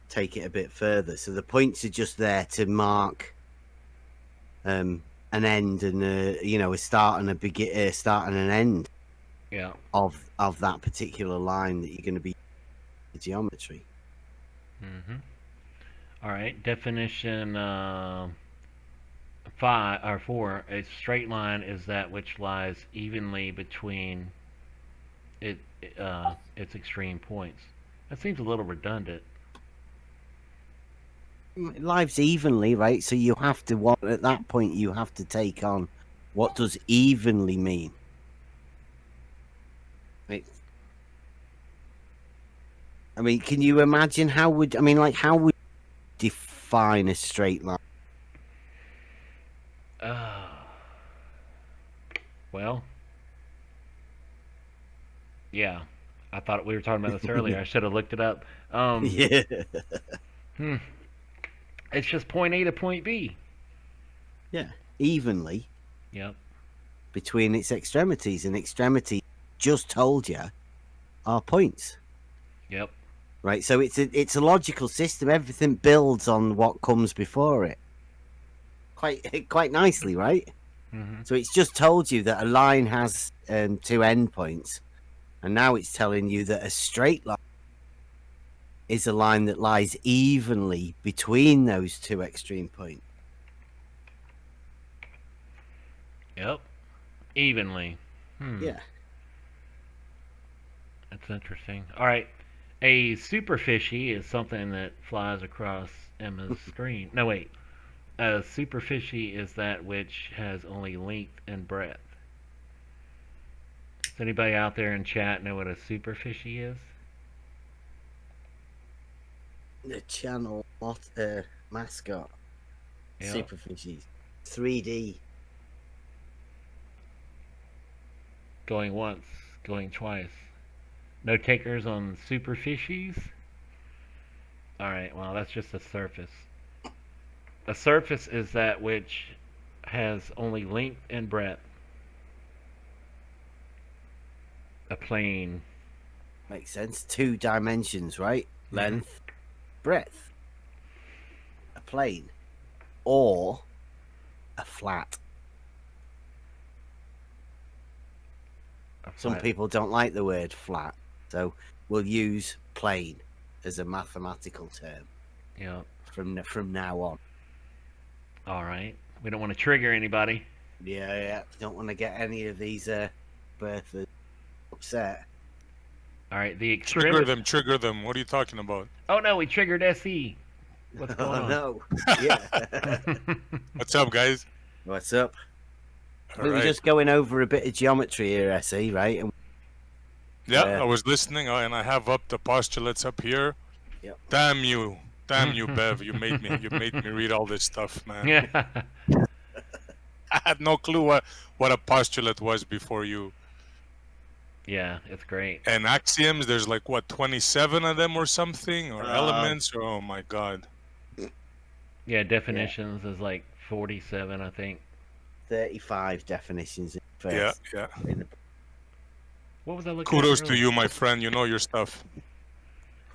take it a bit further. So the points are just there to mark an end and you know, a start and a start and an end. Yeah. Of that particular line that you're going to be geometry. Mm-hmm. All right. Definition 5 or 4: a straight line is that which lies evenly between its extreme points. That seems a little redundant. It lies evenly, right? So you have to, at that point, you have to take on what does evenly mean. Right. I mean, can you imagine how would you define a straight line? Well, yeah, I thought we were talking about this earlier. I should have looked it up. Yeah. It's just point A to point B. Yeah, evenly. Yep. Between its extremities, and extremity, just told you, are points. Yep. Right, so it's a logical system. Everything builds on what comes before it. Quite nicely, right? Mm-hmm. So it's just told you that a line has 2 endpoints, and now it's telling you that a straight line is a line that lies evenly between those 2 extreme points. Yep. Evenly. Yeah. That's interesting. All right. A superfishy is something that flies across Emma's screen. No, wait. A superfishy is that which has only length and breadth. Does anybody out there in chat know what a superfishy is? The channel mascot. Yeah. Superfishies. 3D. Going once, going twice. No takers on superfishies? Alright, well, that's just a surface. A surface is that which has only length and breadth. A plane. Makes sense. 2 dimensions, right? Length, breadth. A plane. Or a flat. Some people don't like the word flat, so we'll use plane as a mathematical term. Yeah. From now on. All right. We don't want to trigger anybody. Yeah. Don't want to get any of these birthers upset. All right. The Trigger them. What are you talking about? Oh no, we triggered SE. What's going on? No. Yeah. What's up, guys? What's up? All We were right. just going over a bit of geometry here, SE, right? And, Yeah, I was listening, and I have up the postulates up here. Yep. Damn you, Bev! You made me read all this stuff, man. Yeah. I had no clue what a postulate was before you. Yeah, it's great. And axioms, there's like what 27 of them or something, or elements. Oh my god. Yeah, definitions is like 47, I think. 35 definitions in first. Yeah. What was I looking Kudos at to you, my friend. You know your stuff.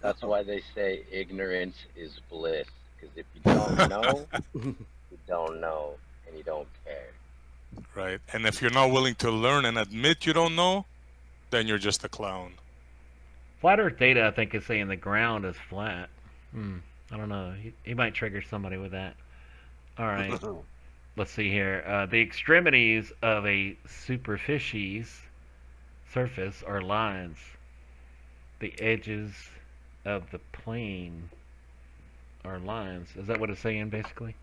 That's why they say ignorance is bliss. Because if you don't know, you don't know, and you don't care. Right. And if you're not willing to learn and admit you don't know, then you're just a clown. Flat Earth Data, I think, is saying the ground is flat. I don't know. He might trigger somebody with that. All right. Let's see here. The extremities of a superfishy's surface are lines. The edges of the plane are lines. Is that what it's saying, basically?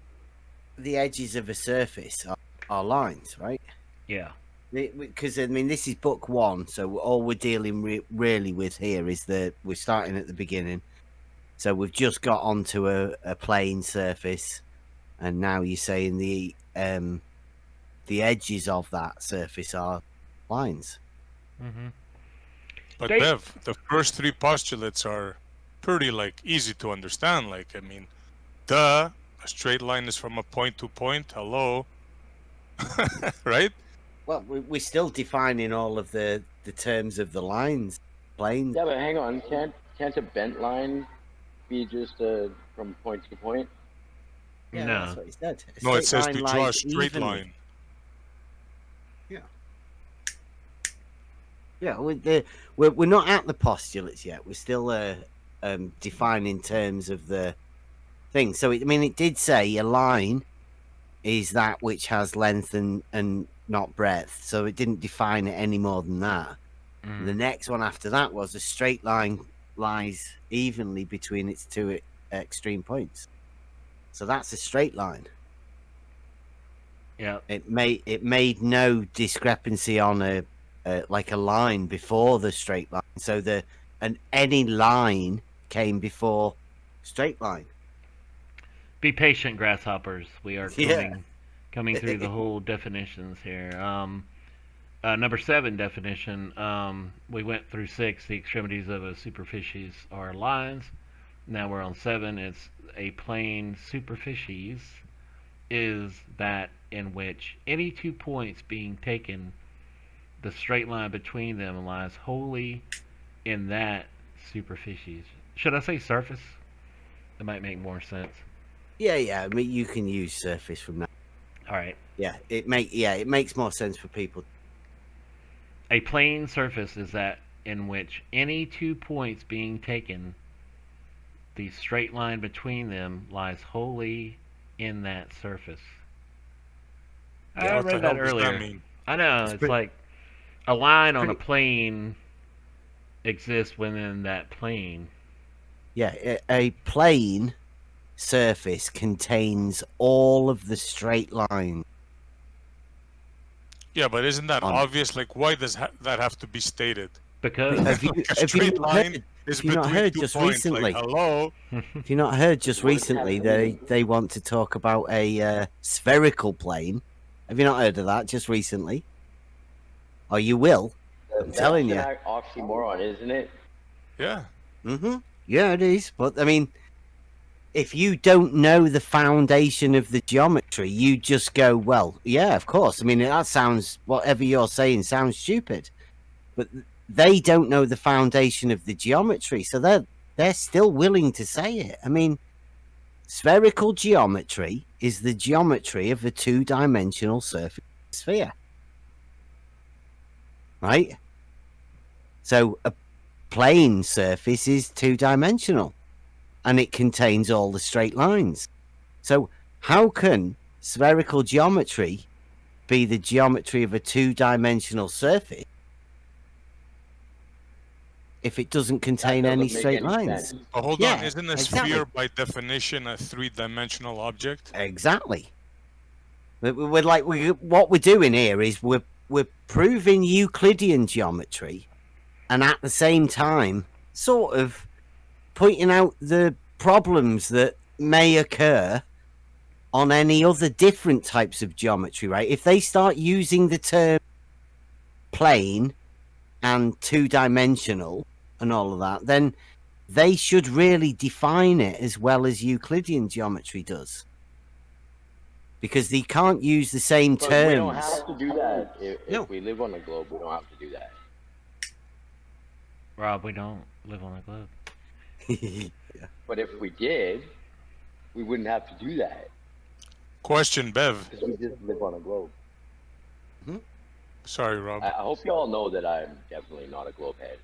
The edges of a surface are lines, right? Yeah. Because, I mean, this is book 1, so all we're dealing really with here is that we're starting at the beginning. So we've just got onto a plane surface, and now you're saying the edges of that surface are lines. Mm-hmm. But Bev, the first 3 postulates are pretty easy to understand. I mean, a straight line is from a point to point. Hello, right? Well, we're still defining all of the terms of the lines, planes. Yeah, but hang on. Can't a bent line be just from point to point? Yeah, No. that's what he said. No, it says line to draw a lies straight evenly. line. Yeah, we're not at the postulates yet. We're still defining terms of the thing. So, it did say a line is that which has length and not breadth. So it didn't define it any more than that. The next one after that was a straight line lies evenly between its 2 extreme points. So that's a straight line. Yeah. It made no discrepancy on a line before the straight line. So any line came before straight line. Be patient, grasshoppers. We are Yeah. coming through the whole definitions here. Number 7 definition. We went through 6. The extremities of a superficies are lines. Now we're on 7. It's a plane superficies is that in which any 2 points being taken, the straight line between them lies wholly in that superficies. Should I say surface? That might make more sense. Yeah. I mean, you can use surface from that. All right. Yeah, it makes more sense for people. A plane surface is that in which any 2 points being taken, the straight line between them lies wholly in that surface. I what the read that hell does that earlier. mean? I know, it's like A line on a plane exists within that plane. Yeah, a plane surface contains all of the straight lines. Yeah, but isn't that On- obvious? Like, why does that have to be stated? Because Have you, Like a have you straight not line heard, is have you not between heard 2 just points. recently? Like, hello? Have you not heard just recently they want to talk about a spherical plane? Have you not heard of that just recently? Oh, you will. I'm telling you. That's an oxymoron, isn't it? Yeah. Yeah, it is. But I mean, if you don't know the foundation of the geometry, you just go, well, yeah, of course. I mean, that sounds, whatever you're saying sounds stupid. But they don't know the foundation of the geometry, so they're still willing to say it. I mean, spherical geometry is the geometry of a two-dimensional surface sphere. Right? So a plane surface is two-dimensional, and it contains all the straight lines. So how can spherical geometry be the geometry of a two-dimensional surface if it doesn't contain That any doesn't make straight any lines? sense. But hold Yeah, on, isn't a exactly. sphere by definition a three-dimensional object? Exactly. We're like what we're doing here is we're proving Euclidean geometry, and at the same time, sort of pointing out the problems that may occur on any other different types of geometry. Right? If they start using the term plane and two-dimensional and all of that, then they should really define it as well as Euclidean geometry does. Because they can't use the same But terms. we don't have to do that. If No. we live on a globe, we don't have to do that. Rob, we don't live on a globe. But if we did, we wouldn't have to do that Question, Bev. because we just live on a globe. Sorry, Rob. I hope you all know that I'm definitely not a globe head.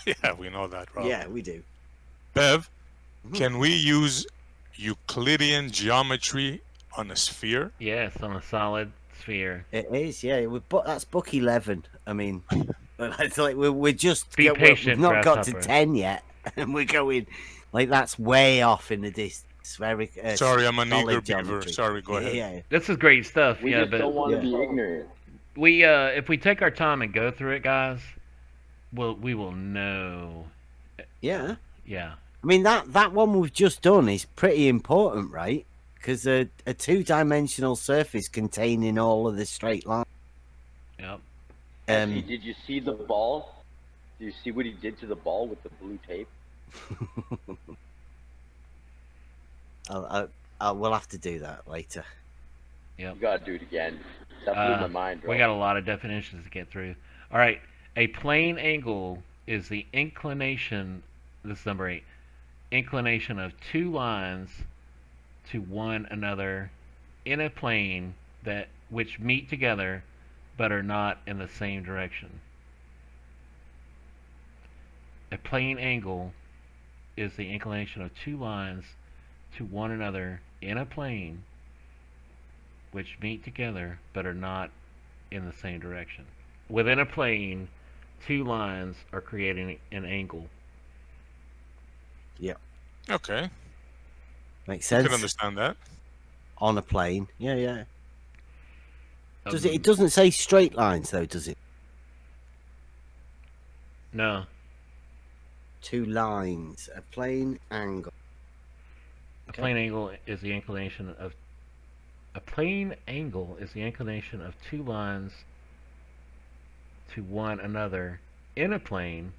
Yeah, we know that, Rob. Yeah, we do. Bev, can we use Euclidean geometry on a sphere? Yes, on a solid sphere. It is, yeah. That's book 11. I mean, it's like we're just Be patient, we've not got to grasshopper. 10 yet, and we're going like that's way off in the distance. Very. Sorry, I'm an solid eager beaver. geometry. Sorry, go ahead. Yeah. This is great stuff. We yeah, just but don't want to Yeah. be ignorant. we if we take our time and go through it, guys, we will know. Yeah. Yeah. I mean that one we've just done is pretty important, right? Because a two-dimensional surface containing all of the straight lines. Yep. Actually, did you see the ball? Did you see what he did to the ball with the blue tape? We'll have to do that later. Yep. You gotta do it again. That blew my mind, bro. We got a lot of definitions to get through. All right. A plane angle is the inclination. This is number 8. Inclination of two lines to one another in a plane that which meet together but are not in the same direction. A plane angle is the inclination of two lines to one another in a plane which meet together but are not in the same direction. Within a plane, two lines are creating an angle. Yeah. Okay. Makes I sense. can understand that. On a plane. Yeah, yeah. Does it doesn't say straight lines though, does it? No. Two lines. A plane angle. A plane angle is the inclination of two lines to one another in a plane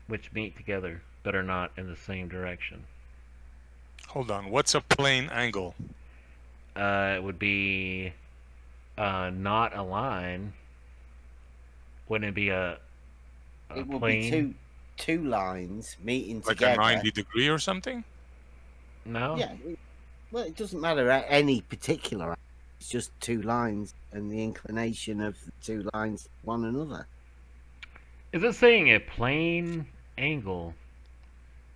which meet together but are not in the same direction. Hold on. What's a plane angle? It would be not a line. Wouldn't it be a It will plane? be two lines meeting Like together. a 90 degree or something? No. Yeah. Well, it doesn't matter at any particular angle. It's just two lines and the inclination of the two lines to one another. Is it saying a plane angle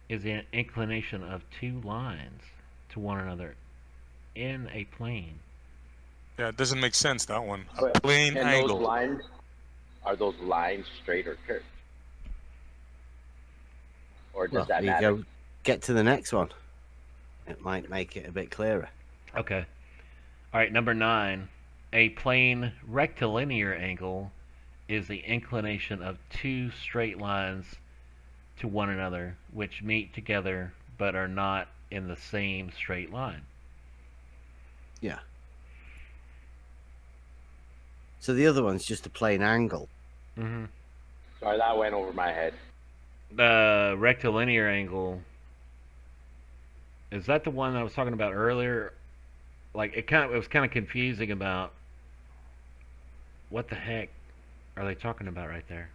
is the inclination of two lines to one another in a plane? Yeah, it doesn't make sense, that one. A But plane and angle. those lines, are those lines straight or curved? Or does Well, that you matter? go get to the next one. It might make it a bit clearer. Okay. All right, number 9. A plane rectilinear angle is the inclination of two straight lines to one another, which meet together but are not in the same straight line. Yeah. So the other one's just a plain angle. Mm-hmm. Sorry, that went over my head. The rectilinear angle, is that the one I was talking about earlier? Like it was kind of confusing about what the heck are they talking about right there?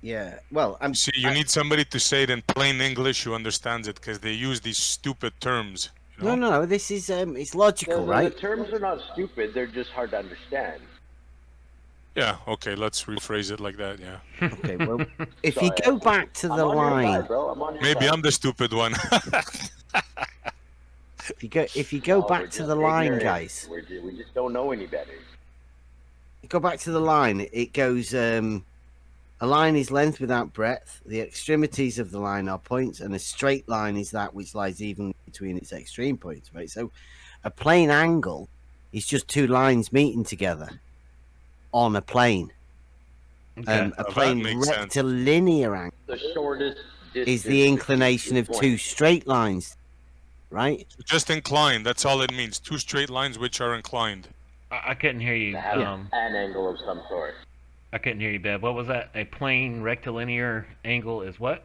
Yeah. Well, See, you need somebody to say it in plain English who understands it, because they use these stupid terms. You know? No. This is it's logical, right? The terms are not stupid; they're just hard to understand. Yeah. Okay. Let's rephrase it like that. Yeah. Okay. Well, if you go back to the line, Maybe I'm the stupid one. if you go No, we're back to just the line, ignorant. guys. We just don't know any better. You go back to the line. It goes. A line is length without breadth. The extremities of the line are points, and a straight line is that which lies evenly between its extreme points. Right. So, a plane angle is just two lines meeting together on a plane. Okay. A Well, that plane makes sense. rectilinear angle The shortest distance is the inclination of point. two straight lines, right? Just inclined. That's all it means. Two straight lines which are inclined. I couldn't hear you. To have an angle of some sort. I couldn't hear you, Bev. What was that? A plane rectilinear angle is what?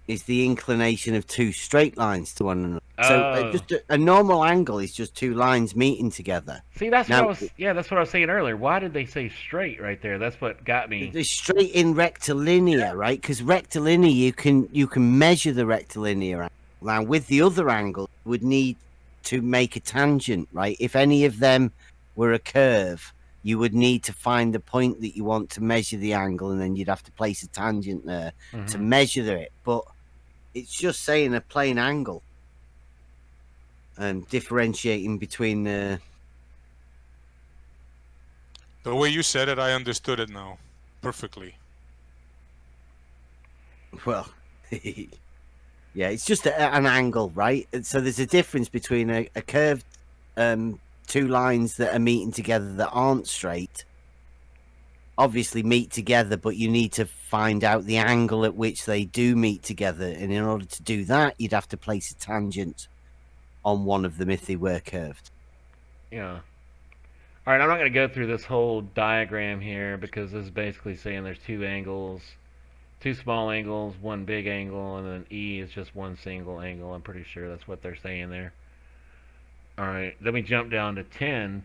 Is the inclination of two straight lines to one another. So Oh. just a normal angle is just two lines meeting together. See, that's Now- what I was. Yeah, that's what I was saying earlier. Why did they say straight right there? That's what got me. The straight in rectilinear, right? Because rectilinear, you can measure the rectilinear angle. Now, with the other angle, you would need to make a tangent, right? If any of them were a curve, you would need to find the point that you want to measure the angle, and then you'd have to place a tangent there to measure it. But it's just saying a plane angle and differentiating between the. The way you said it, I understood it now perfectly. Well, yeah, it's just an angle, right? And so there's a difference between a curved two lines that are meeting together that aren't straight. Obviously meet together, but you need to find out the angle at which they do meet together. And in order to do that, you'd have to place a tangent on one of them if they were curved. Yeah. All right, I'm not going to go through this whole diagram here because this is basically saying there's two angles, two small angles, one big angle, and then E is just one single angle. I'm pretty sure that's what they're saying there. All right, then we jump down to 10.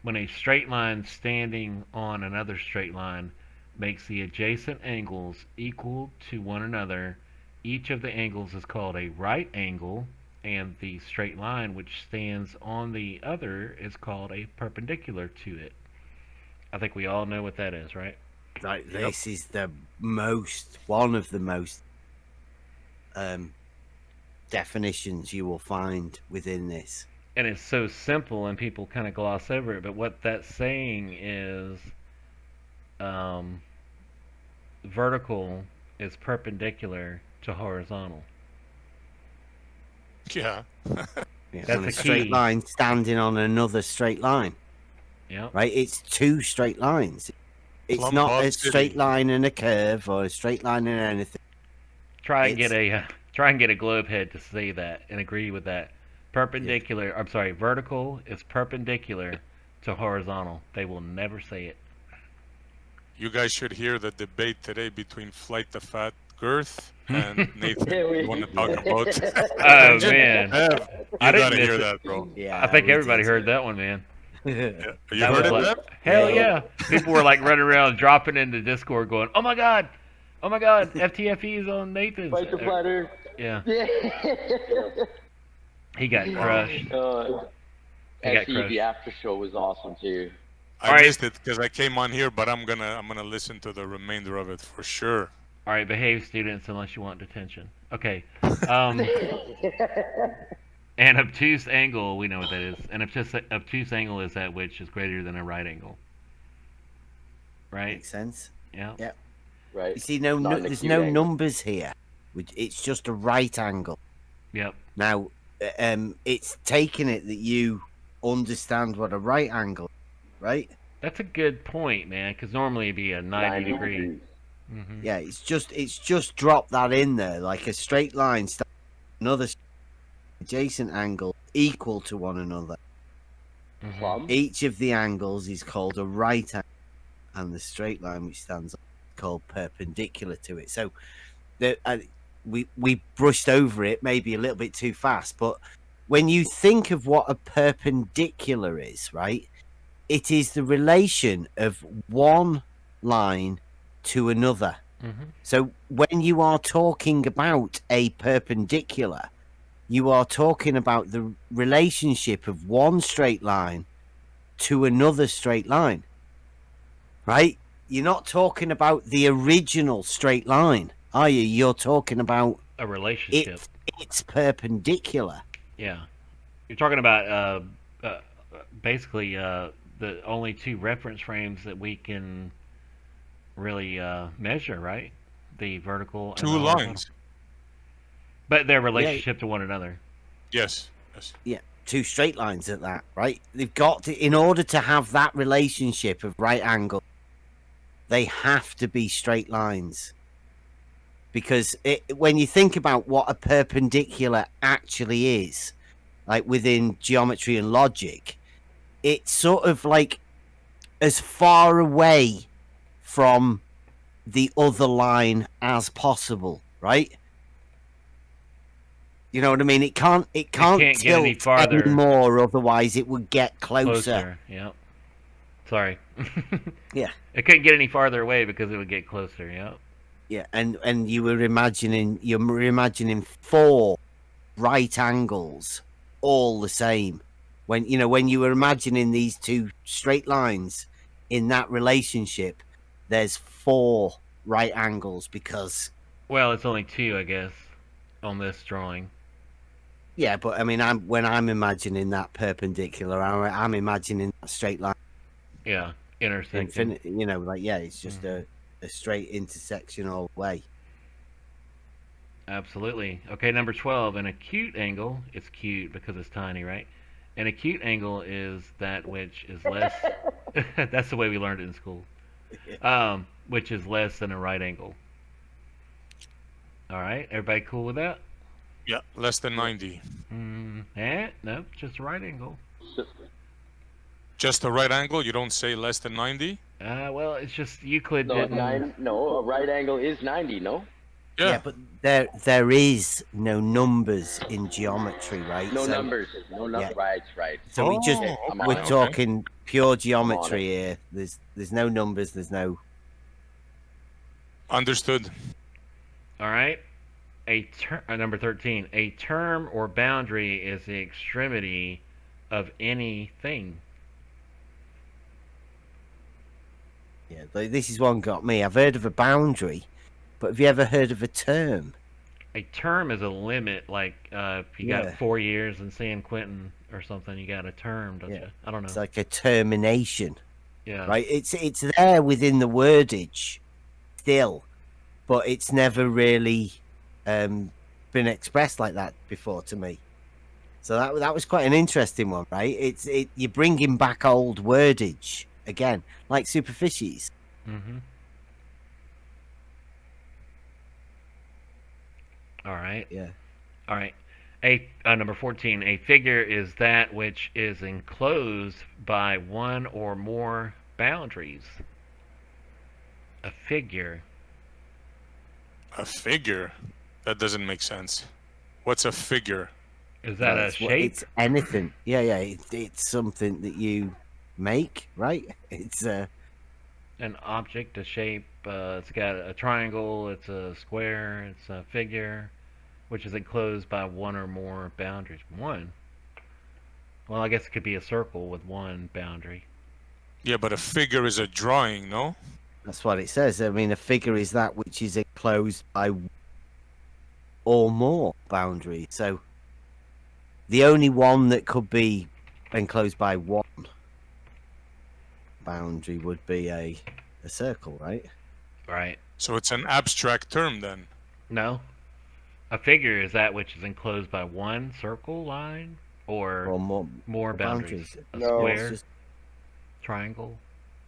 When a straight line standing on another straight line makes the adjacent angles equal to one another, each of the angles is called a right angle, and the straight line which stands on the other is called a perpendicular to it. I think we all know what that is, right? Right, this is one of the most definitions you will find within this. And it's so simple and people kind of gloss over it, but what that's saying is vertical is perpendicular to horizontal. Yeah. Yeah, That's on the a straight key. line standing on another straight line. Yeah. Right? It's two straight lines. It's Plumb not Bob a City. straight line and a curve or a straight line and anything. Try and get a globe head to say that and agree with that. Perpendicular, I'm sorry, vertical is perpendicular to horizontal. They will never say it. You guys should hear the debate today between Flight the Fat Girth and Nathan. You want to talk about? Oh man, Bev, you I didn't gotta miss hear it. that, bro. Yeah, I think we everybody did heard too. that one, man. You That heard was it, like, Bev? hell Yeah. yeah! People were like running around, dropping into Discord, going, "Oh my god, FTFE is on Nathan's." Fight the platter. Yeah, Yeah. he got crushed. He got Actually, crushed. the after show was awesome too. I All right. missed it because I came on here, but I'm gonna listen to the remainder of it for sure. All right, behave, students, unless you want detention. Okay. An obtuse angle, we know what that is. An obtuse angle is that which is greater than a right angle. Right? Makes sense. Yeah. Yep. Right. You see, Not an there's acute no angle. numbers here. It's just a right angle. Yep. Now, it's taking it that you understand what a right angle is, right? That's a good point, man, because normally it'd be a 90 degree. degrees. Mm-hmm. Yeah, it's just dropped that in there, like a straight line, another adjacent angle equal to one another. Mm-hmm. Plumb. Each of the angles is called a right angle, and the straight line which stands up is called perpendicular to it. So, we brushed over it maybe a little bit too fast, but when you think of what a perpendicular is, right, it is the relation of one line to another. Mm-hmm. So when you are talking about a perpendicular, you are talking about the relationship of one straight line to another straight line, right? You're not talking about the original straight line, are you? You're talking about A relationship. it's perpendicular. Yeah. You're talking about basically the only two reference frames that we can really measure, right? The vertical and Two the horizontal. lines. But their relationship to one another. Yes. Yes. Yeah, two straight lines at that, right? They've got to, in order to have that relationship of right angle, they have to be straight lines. Because when you think about what a perpendicular actually is, like within geometry and logic, it's sort of like as far away from the other line as possible, right? You know what I mean? It can't can't get tilt any farther. anymore, otherwise it would get closer. Yep. Sorry. Yeah. It couldn't get any farther away because it would get closer. Yep. Yeah, and you're imagining four right angles all the same. When you were imagining these two straight lines in that relationship, there's four right angles because Well, it's only two, I guess, on this drawing. yeah, but I mean, when I'm imagining that perpendicular, I'm imagining that straight line. Yeah. Intersecting. Infinite, it's just a straight intersection all the way. Absolutely. Okay, number 12. An acute angle. It's cute because it's tiny, right? An acute angle is that which is less. That's the way we learned it in school. Which is less than a right angle. All right, everybody cool with that? Yeah. Less than 90. No, just a right angle. Just a right angle. You don't say less than 90. Well, it's just Euclid No, didn't. no, a right angle is 90. No. Yeah, but there is no numbers in geometry, right? No So- numbers. No numbers. yeah. Right. So I'm on we're it. talking pure geometry here. There's no numbers. There's no. Understood. All right. Number 13. A term or boundary is the extremity of anything. Yeah, this is one got me. I've heard of a boundary, but have you ever heard of a term? A term is a limit, like if you Yeah. got 4 years in San Quentin or something, you got a term, don't Yeah. you? I don't know. It's like a termination, Yeah. right? It's there within the wordage, still, but it's never really been expressed like that before to me. So that was quite an interesting one, right? You're bringing back old wordage again, like superficies. Mm-hmm. All right. Yeah. All right. Number 14. A figure is that which is enclosed by one or more boundaries. A figure. A figure? That doesn't make sense. What's a figure? Is that a shape? It's anything. Yeah. It's something that you make, right? It's An object, a shape. It's got a triangle. It's a square. It's a figure, which is enclosed by one or more boundaries. One. Well, I guess it could be a circle with one boundary. Yeah, but a figure is a drawing, no? That's what it says. I mean, a figure is that which is enclosed by or more boundaries. So the only one that could be enclosed by one boundary would be a circle, right? Right. So it's an abstract term then. No. A figure is that which is enclosed by one circle line or more boundaries. A No, square, it's just, triangle,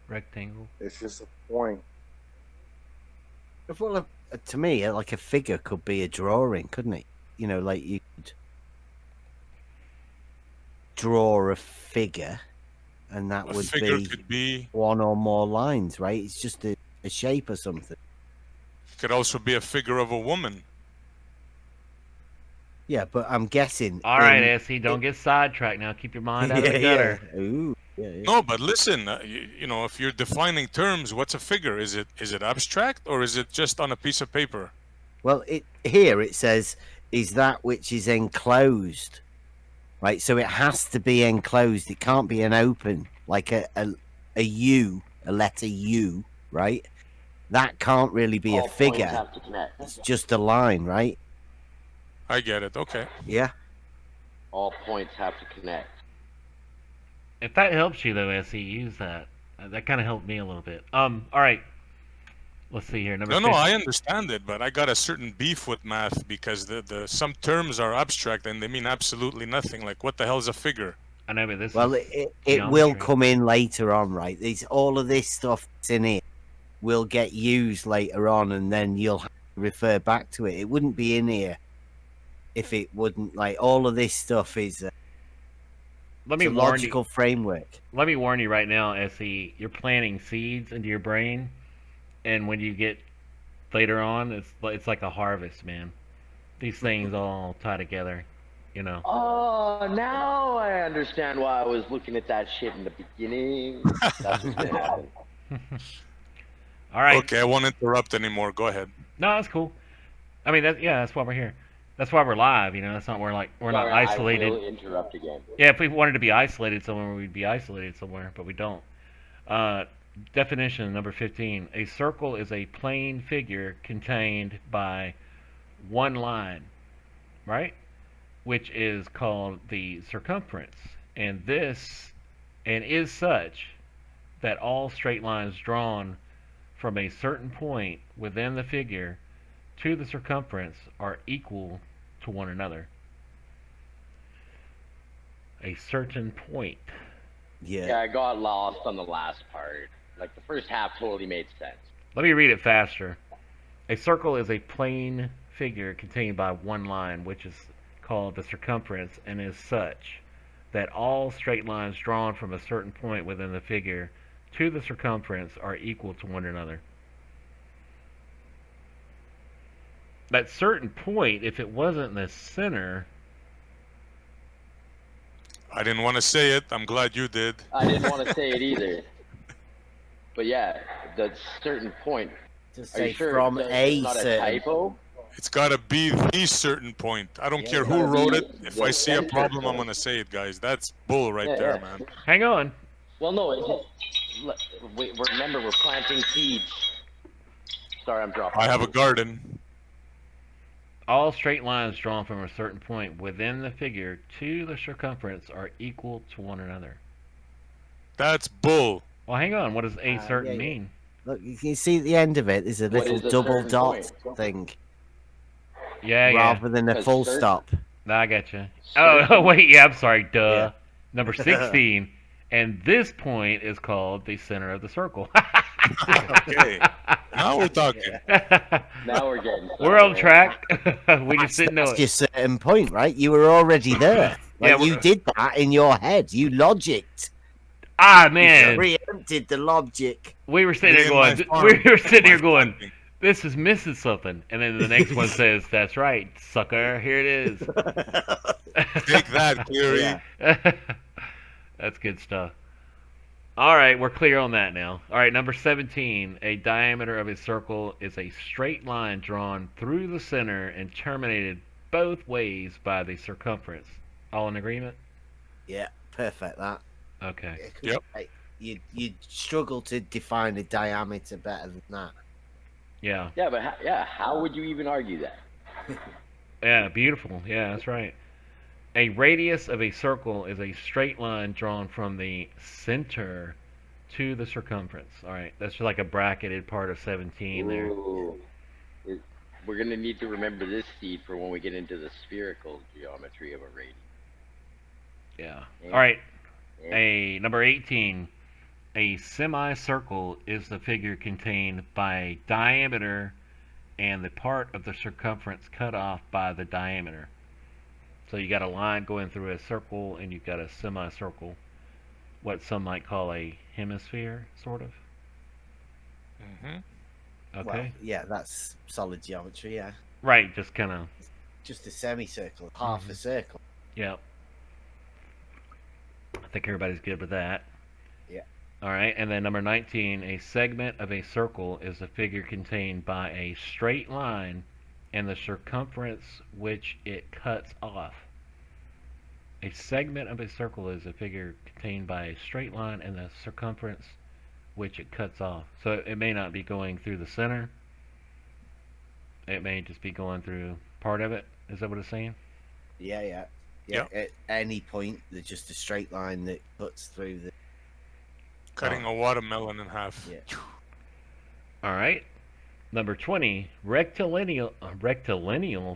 rectangle. it's just a point. Well, to me, like a figure could be a drawing, couldn't it? You know, like you could draw a figure, and that A would figure be could be one or more lines, right? It's just a shape or something. could also be a figure of a woman. Yeah, but I'm guessing. All right, SE, don't get sidetracked now. Keep your mind out of the gutter. Yeah. Ooh, yeah. No, but listen, you know, if you're defining terms, what's a figure? Is it abstract or is it just on a piece of paper? Well, here it says is that which is enclosed, right? So it has to be enclosed. It can't be an open, like a U, a letter U, right? That can't really be All a points figure. have to connect. It's just a line, right? I get it. Okay. Yeah. All points have to connect. If that helps you though, SE, use that. That kind of helped me a little bit. All right. Let's see here. Number No, 15. I understand it, but I got a certain beef with math because the some terms are abstract and they mean absolutely nothing. Like, what the hell is a figure? I know, but this Well, is it will geometry. come in later on, right? All of this stuff that's in here will get used later on, and then you'll have to refer back to it. It wouldn't be in here if it wouldn't. Like, all of this stuff is Let me it's a warn logical you. framework. Let me warn you right now, SE. You're planting seeds into your brain, and when you get later on, it's like a harvest, man. These things all tie together, you know. Oh, now I understand why I was looking at that shit in the beginning. That's what's gonna happen. All right. Okay, I won't interrupt anymore. Go ahead. No, that's cool. I mean, that's why we're here. That's why we're live. You know, that's not we're not Sorry, isolated. I will interrupt again. Yeah, if we wanted to be isolated somewhere, we'd be isolated somewhere, but we don't. Definition number 15. A circle is a plane figure contained by one line, right? Which is called the circumference. And is such that all straight lines drawn from a certain point within the figure to the circumference are equal to one another. A certain point. Yeah, I got lost on the last part. Like, the first half totally made sense. Let me read it faster. A circle is a plane figure contained by one line, which is called the circumference, and is such that all straight lines drawn from a certain point within the figure to the circumference are equal to one another. That certain point, if it wasn't in the center... I didn't want to say it. I'm glad you did. I didn't want to say it either. But yeah, the certain point. Just Are say you sure from it's a not a certain. typo? It's got to be the certain point. I don't Yeah, care it's who gotta wrote be it. If the I see a center problem, I'm point. going to say it, guys. That's bull right Yeah, there, yeah. man. Hang on. Well, no, remember, we're planting seeds. Sorry, I'm dropping. I have a garden. All straight lines drawn from a certain point within the figure to the circumference are equal to one another. That's bull. Well, hang on. What does a certain yeah. mean? Look, you can see at the end of it. There's a What little is a double certain dot point? thing, Yeah, rather than a A full certain- stop. No, I got you. Oh, wait. Yeah, I'm sorry. Duh. Yeah. Number 16. And this point is called the center of the circle. Okay. Now we're talking. Now we're getting. We're on somewhere. track. We just didn't know That's it. your certain point, right? You were already there. Yeah, Like, you did that in your head. You logicked. Ah, You man. preempted the logic. We were sitting there Me and going, my farm. we were sitting here My going, farming. this is missing something. And then the next one says, that's right, sucker. Here it is. Take that, Cleary. Yeah. That's good stuff. All right, we're clear on that now. All right, number 17. A diameter of a circle is a straight line drawn through the center and terminated both ways by the circumference. All in agreement? Yeah, perfect. That. Okay. Yeah, 'cause, Yep. like, you'd struggle to define a diameter better than that. Yeah. Yeah, but how would you even argue that? Yeah, beautiful. Yeah, that's right. A radius of a circle is a straight line drawn from the center to the circumference. All right, that's like a bracketed part of 17 there. Ooh. We're going to need to remember this, Steve, for when we get into the spherical geometry of a radius. Yeah. Yeah. All right. Yeah. A number 18. A semicircle is the figure contained by diameter and the part of the circumference cut off by the diameter. So you got a line going through a circle, and you've got a semicircle, what some might call a hemisphere, sort of. Mm-hmm. Okay. Well, yeah, that's solid geometry. Yeah, Right, just kind of. just a semicircle, half a circle. Yep. I think everybody's good with that. Yeah. All right, and then number 19, a segment of a circle is a figure contained by a straight line and the circumference which it cuts off. A segment of a circle is a figure contained by a straight line and the circumference which it cuts off. So it may not be going through the center. It may just be going through part of it. Is that what it's saying? Yeah. At any point, there's just a straight line that cuts through the. Cutting a watermelon in half. Yeah. All right. Number 20, rectilineal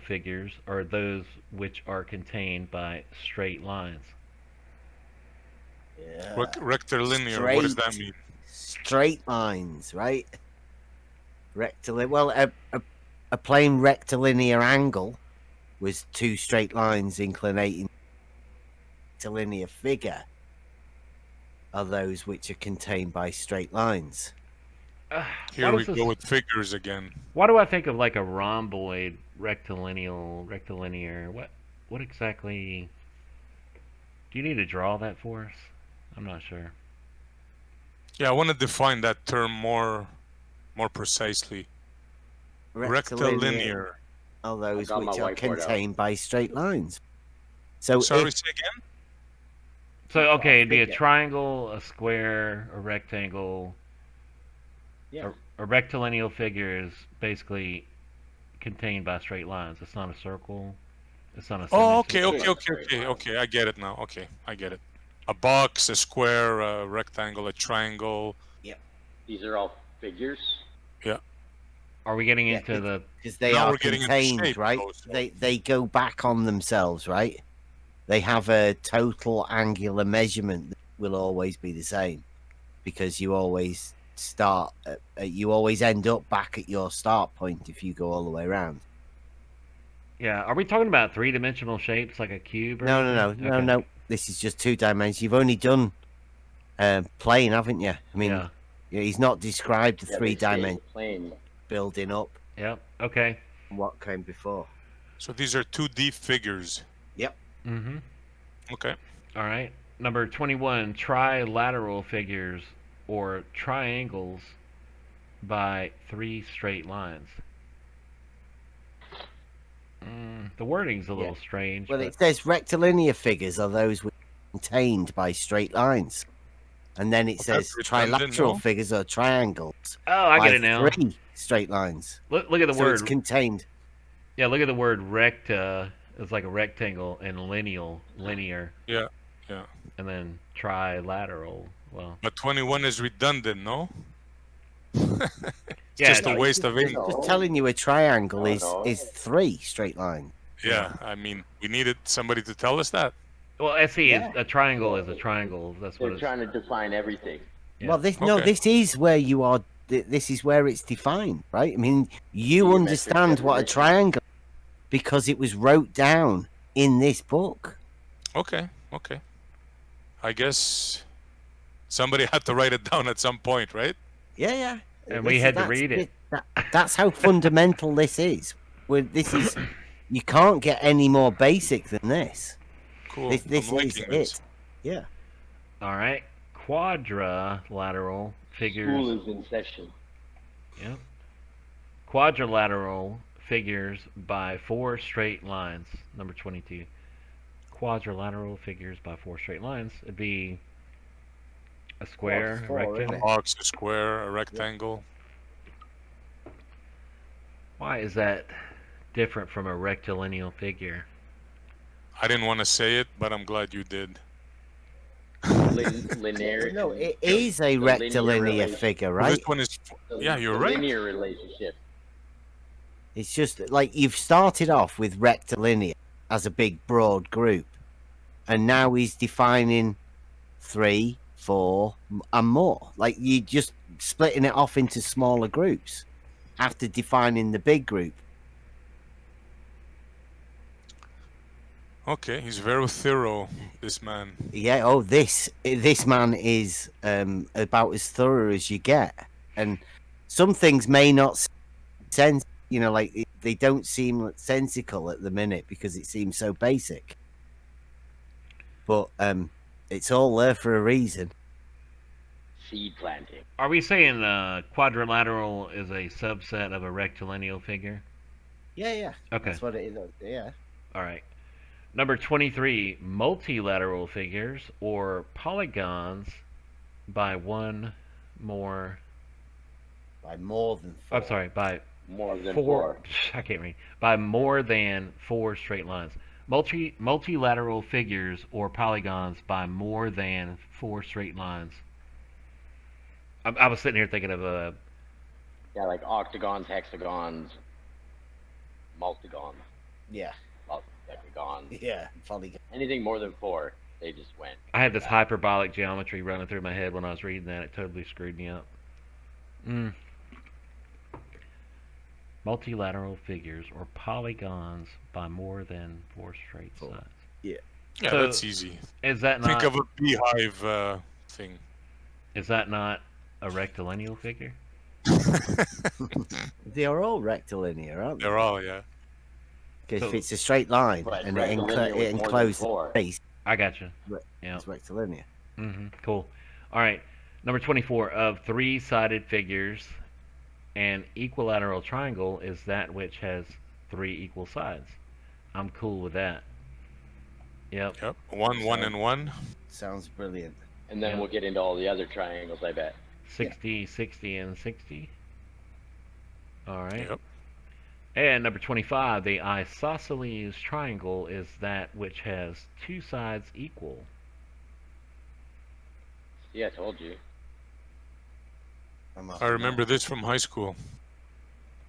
figures are those which are contained by straight lines. Yeah. Rectilinear, what does that mean? Straight lines, right? Rectilinear. Well, a plain rectilinear angle was two straight lines inclinating. Rectilinear figure are those which are contained by straight lines. Here we go with figures again. Why do I think of like a rhomboid, rectilinear? What exactly? Do you need to draw that for us? I'm not sure. Yeah, I want to define that term more precisely. Rectilinear. Are those I got my which are whiteboard contained by straight lines. So Sorry, if, say again? So okay, it'd be a triangle, a square, a rectangle. Yeah. A rectilineal figure is basically contained by straight lines. It's not a circle. It's not a. Oh, semicircle. okay. I get it now. Okay, I get it. A box, a square, a rectangle, a triangle. These are all figures. Yeah. Are we getting into the? because they Now are we're getting into contained, shape, right? though, so- They go back on themselves, right? They have a total angular measurement that will always be the same, because you always start. You always end up back at your start point if you go all the way around. Yeah. Are we talking about three-dimensional shapes like a cube? Or No. anything? Okay. No. This is just 2 dimensions. You've only done plane, haven't you? I mean, Yeah. he's not described the Yeah, 3 they say dimension plane. building up Yep. Okay. what came before. So these are 2D figures. Mm-hmm. Okay. All right. Number 21, trilateral figures or triangles by 3 straight lines. The wording's a little strange. Well, but- it says rectilinear figures are those which are contained by straight lines. And then it Well, says that's redundant, trilateral no? figures are triangles. Oh, I by get it now. 3 straight lines. Look at the So word. it's contained. Yeah, look at the word recta. It's like a rectangle, and linear. Yeah. And then trilateral. Well, But 21 is redundant, no? yeah. Just a waste of ink. Just telling you a triangle No. is 3 straight lines. Yeah, I mean, we needed somebody to tell us that. Well, SE is a triangle is a triangle. That's what They're it's. trying to define everything. Yeah. Well, this Okay. this is where you are. This is where it's defined, right? I mean, you Geometric understand what a definition. triangle because it was wrote down in this book. Okay. I guess somebody had to write it down at some point, right? Yeah. And we had to read it. That's how fundamental this is. This is. You can't get any more basic than this. Cool. This I'm is liking this. it. Yeah. All right. Quadrilateral figures. School is in session. Yep. Quadrilateral figures by 4 straight lines. Number 22. Quadrilateral figures by 4 straight lines. It'd be a square, it's a 4, isn't rectangle. A box, a square, a rectangle. Why is that different from a rectilineal figure? I didn't want to say it, but I'm glad you did. Linear. No, it is a the rectilinear figure, Well, right? this one is. Yeah, you're the right. Linear relationship. It's just like you've started off with rectilinear as a big broad group, and now he's defining 3, 4, and more. Like you just splitting it off into smaller groups after defining the big group. Okay, he's very thorough, this man. Yeah. Oh, this man is about as thorough as you get, and some things may not sense. You know, like they don't seem sensical at the minute because it seems so basic. But it's all there for a reason. Seed planting. Are we saying quadrilateral is a subset of a rectilinear figure? Yeah. Okay. That's what it is. Yeah. All right. Number 23, multilateral figures or polygons by one more. By more than 4. I'm sorry, by More than four. 4. I can't read. By more than 4 straight lines. Multilateral figures or polygons by more than 4 straight lines. I was sitting here thinking of a. Yeah, like octagons, hexagons, multigons, Yeah. decagons. Yeah. Polygon. Anything more than 4, they just went. I had this hyperbolic geometry running through my head when I was reading that. It totally screwed me up. Multilateral figures or polygons by more than 4 straight sides. Yeah. Yeah, So, that's easy. Is that not? Think of a beehive thing. Is that not a rectilinear figure? They are all rectilinear, aren't they? They're all, yeah. Because if it's a straight line Right, and it, rectilinear it with more than encloses 4. space, I got you. Re- Yeah. it's rectilinear. Cool. All right. Number 24 of 3-sided figures, an equilateral triangle is that which has 3 equal sides. I'm cool with that. Yep. Yep. 1, 1, and 1. Sounds brilliant. And then Yeah. we'll get into all the other triangles, I bet. 60, 60, and 60. All right. Yep. And number 25, the isosceles triangle is that which has 2 sides equal. See, I told you. I remember this from high school.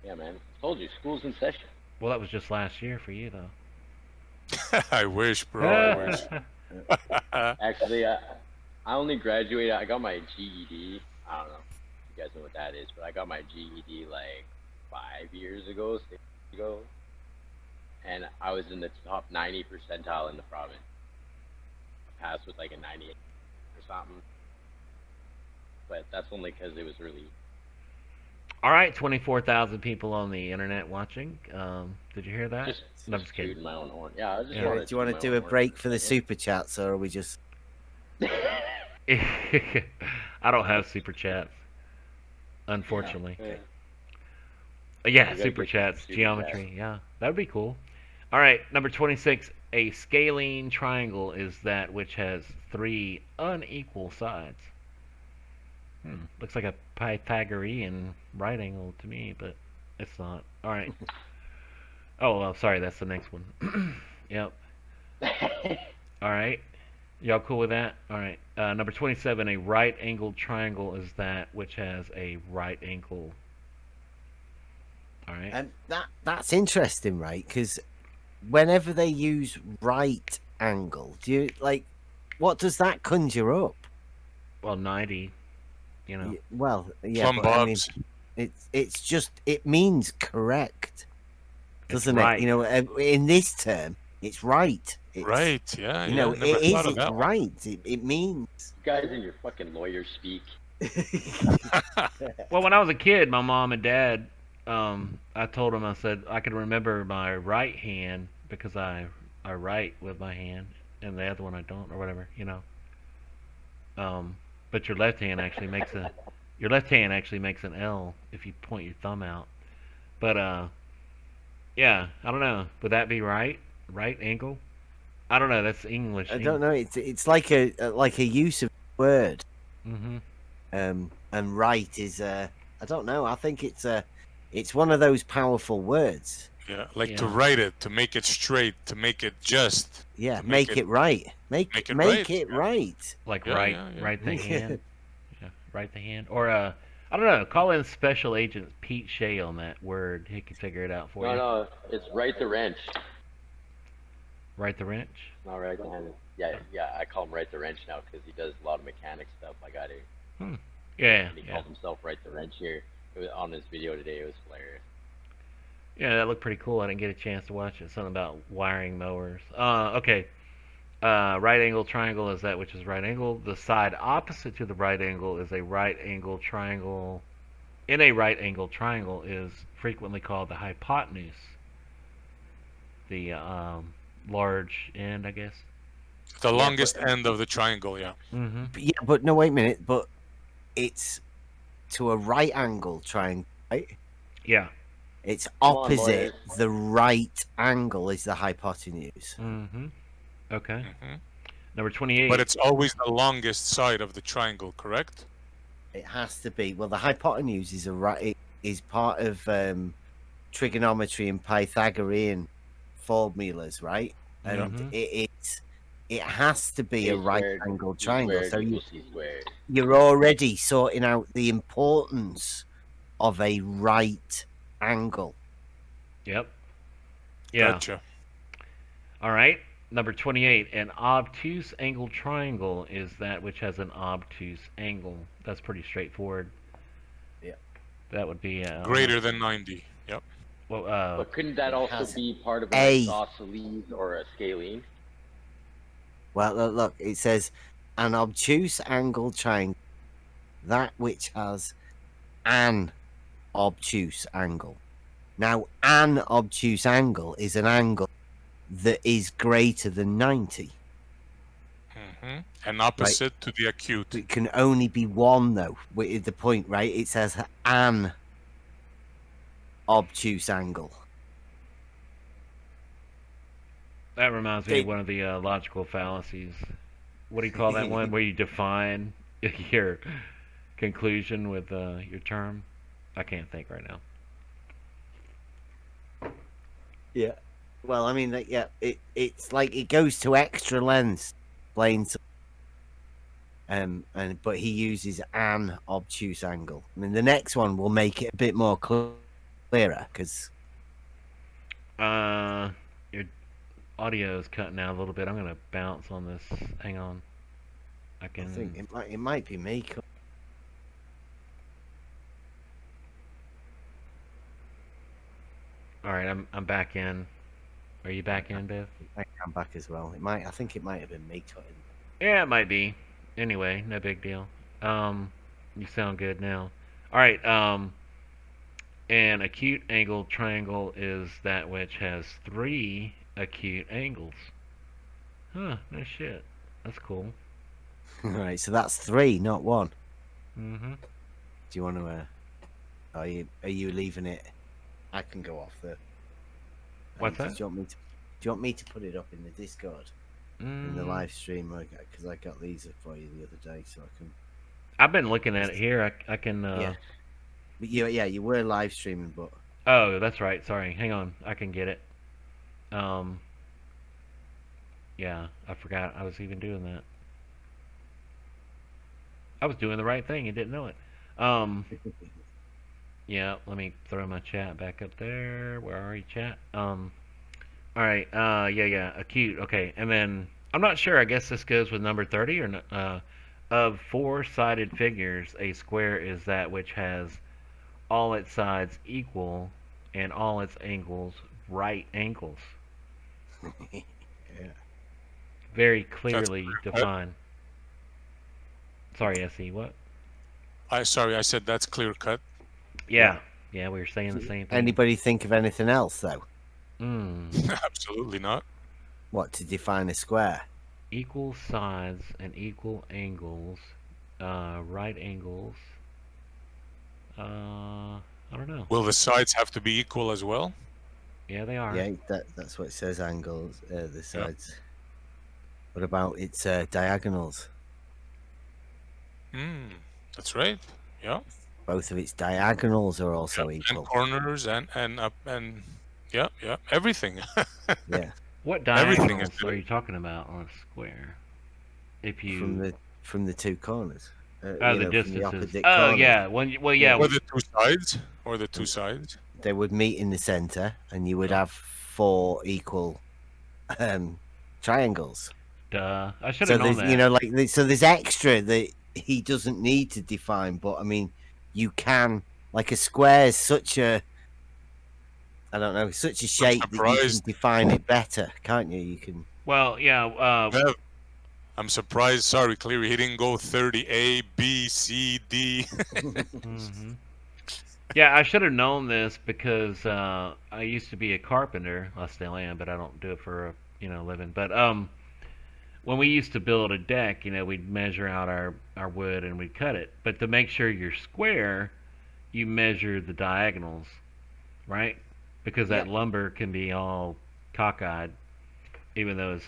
Yeah, man. Told you, school's in session. Well, that was just last year for you, though. I wish, bro. I wish. Actually, I only graduated. I got my GED. I don't know if you guys know what that is, but I got my GED like 5 years ago, 6 years ago, and I was in the top 90 percentile in the province. I passed with like a 98 or something, but that's only because it was really. All right, 24,000 people on the internet watching. Did you hear that? Just No, I'm just kidding. tooting my own horn. Yeah, I just Yeah. wanted Do you want to toot do my a own horn. break for the super chats, or are we just? I don't have super chats, unfortunately. Yeah. Yeah, You gotta super get chats, super geometry. Yeah, that'd be cool. All right, number 26. A scalene triangle is that which has 3 unequal sides. Looks like a Pythagorean right angle to me, but it's not. All right. Oh, well, sorry, that's the next one. Yep. All right. Y'all cool with that? All right. Number 27, a right-angled triangle is that which has a right angle. All right. And that's interesting, right? Because whenever they use right angle, do you like what does that conjure up? Well, 90. You know. Well, yeah, Plumb but I mean, bobs. it's just it means correct, doesn't right. it? You know, in this term, it's right. It's, Right, yeah. You yeah, know, never it is. thought of It's that one. right. It means. You guys in your fucking lawyer speak. Well, when I was a kid, my mom and dad, I told them, I said, I could remember my right hand because I write with my hand, and the other one I don't, or whatever, you know. But your left hand actually makes an L if you point your thumb out. But yeah, I don't know. Would that be right? Right angle? I don't know. That's English. I don't know. It's like a use of word. Mm-hmm. And right is I don't know. I think it's one of those powerful words. Yeah, like to Yeah. write it, to make it straight, to make it just. Yeah, to make it right. Make make it it right. right. Like Yeah, right, yeah, yeah. right the hand. Yeah, right the hand. Or I don't know. Call in Special Agent Pete Shea on that word. He can figure it out for No, you. no, it's right the wrench. Right the wrench. Not right the hand. Yeah, I call him right the wrench now because he does a lot of mechanic stuff. I got it. Yeah, And he yeah, called himself right the wrench here. It was on his video today. It was hilarious. yeah. That looked pretty cool. I didn't get a chance to watch it. Something about wiring mowers. Okay. Right angle triangle is that which is right angle. The side opposite to the right angle is a right angle triangle. In a right angle triangle is frequently called the hypotenuse. The large end, I guess. The longest end of the triangle, yeah. Mm-hmm. Yeah, but no, wait a minute. But it's to a right angle triangle, right? Yeah. It's on, opposite the right angle is the hypotenuse. Mm-hmm. Okay. hmm Number 28. But it's always the longest side of the triangle, correct? It has to be. Well, the hypotenuse is is part of trigonometry and Pythagorean formulas, right? And Mhm. it has to be a A right squared angle B triangle. squared So equals C squared. you're already sorting out the importance of a right angle. Yep. Yeah. Gotcha. All right. Number 28. An obtuse angle triangle is that which has an obtuse angle. That's pretty straightforward. Yeah. That would be Greater than 90. Yep. Well, But couldn't that also has be part of a- an isosceles or a scalene? Well, look, it says an obtuse angle triangle, that which has an obtuse angle. Now, an obtuse angle is an angle that is greater than 90. hmm And opposite to the acute. It can only be one, though, which is the point, right? It says an obtuse angle. that reminds me of one of the logical fallacies. What do you call that one where you define your conclusion with your term? I can't think right now. Yeah. Well, I mean, yeah, it's like it goes to extra lengths, explains. But he uses an obtuse angle. I mean, the next one will make it a bit more clearer because Your audio is cutting out a little bit. I'm gonna bounce on this. Hang on. I I can. think it might be me. All right, I'm back in. Are you back in, Biv? I'm back as well. I think it might have been me cutting. Yeah, it might be. Anyway, no big deal. You sound good now. All right. An acute angle triangle is that which has 3 acute angles. Huh? No shit. That's cool. Right, so that's 3, not 1. Mm-hmm. Do you want to? Are you leaving it? I can go off the. What's that? Do you want me to put it up in the Discord in the live stream? Because I got these for you the other day, so I can. I've been looking at it here. I can. Yeah. But you were live streaming, but. Oh, that's right. Sorry. Hang on. I can get it. Yeah, I forgot I was even doing that. I was doing the right thing and didn't know it. Yeah, let me throw my chat back up there. Where are you, chat? All right. Yeah. Acute. Okay, and then I'm not sure. I guess this goes with number 30 or not. Of 4-sided figures, a square is that which has all its sides equal and all its angles right angles. Yeah. Very clearly defined. Sorry, SE. What? I said that's clear cut. Yeah, we were saying the same thing. Anybody think of anything else though? Absolutely not. What to define a square? Equal sides and equal angles, right angles. I don't know. Will the sides have to be equal as well? Yeah, they are. Yeah, that's what it says. Angles, the sides. What about its diagonals? That's right. Yeah. Both of its diagonals are also And equal. corners and up and Yeah, yeah, everything. Yeah, What Everything is diagonals are you talking about on a square? If you from the two corners. oh, You the know, from the distances. opposite Oh corners. yeah, well yeah. Or the two sides, or the two sides. They would meet in the center, and you would Oh. have 4 equal triangles. Duh. I should So have known there's, that. you know, like so there's extra that he doesn't need to define, but I mean, you can, like, a square is such a, I don't know, such a shape that you can surprised. define it better, can't you? You can. Well, yeah. Bev, I'm surprised. Sorry, Cleary, he didn't go 30 A, B, C, D. Mhm. Yeah, I should have known this because I used to be a carpenter. I still am, but I don't do it for a living. But when we used to build a deck, we'd measure out our wood and we'd cut it. But to make sure you're square, you measure the diagonals, right? Because that lumber can be all cockeyed, even though it's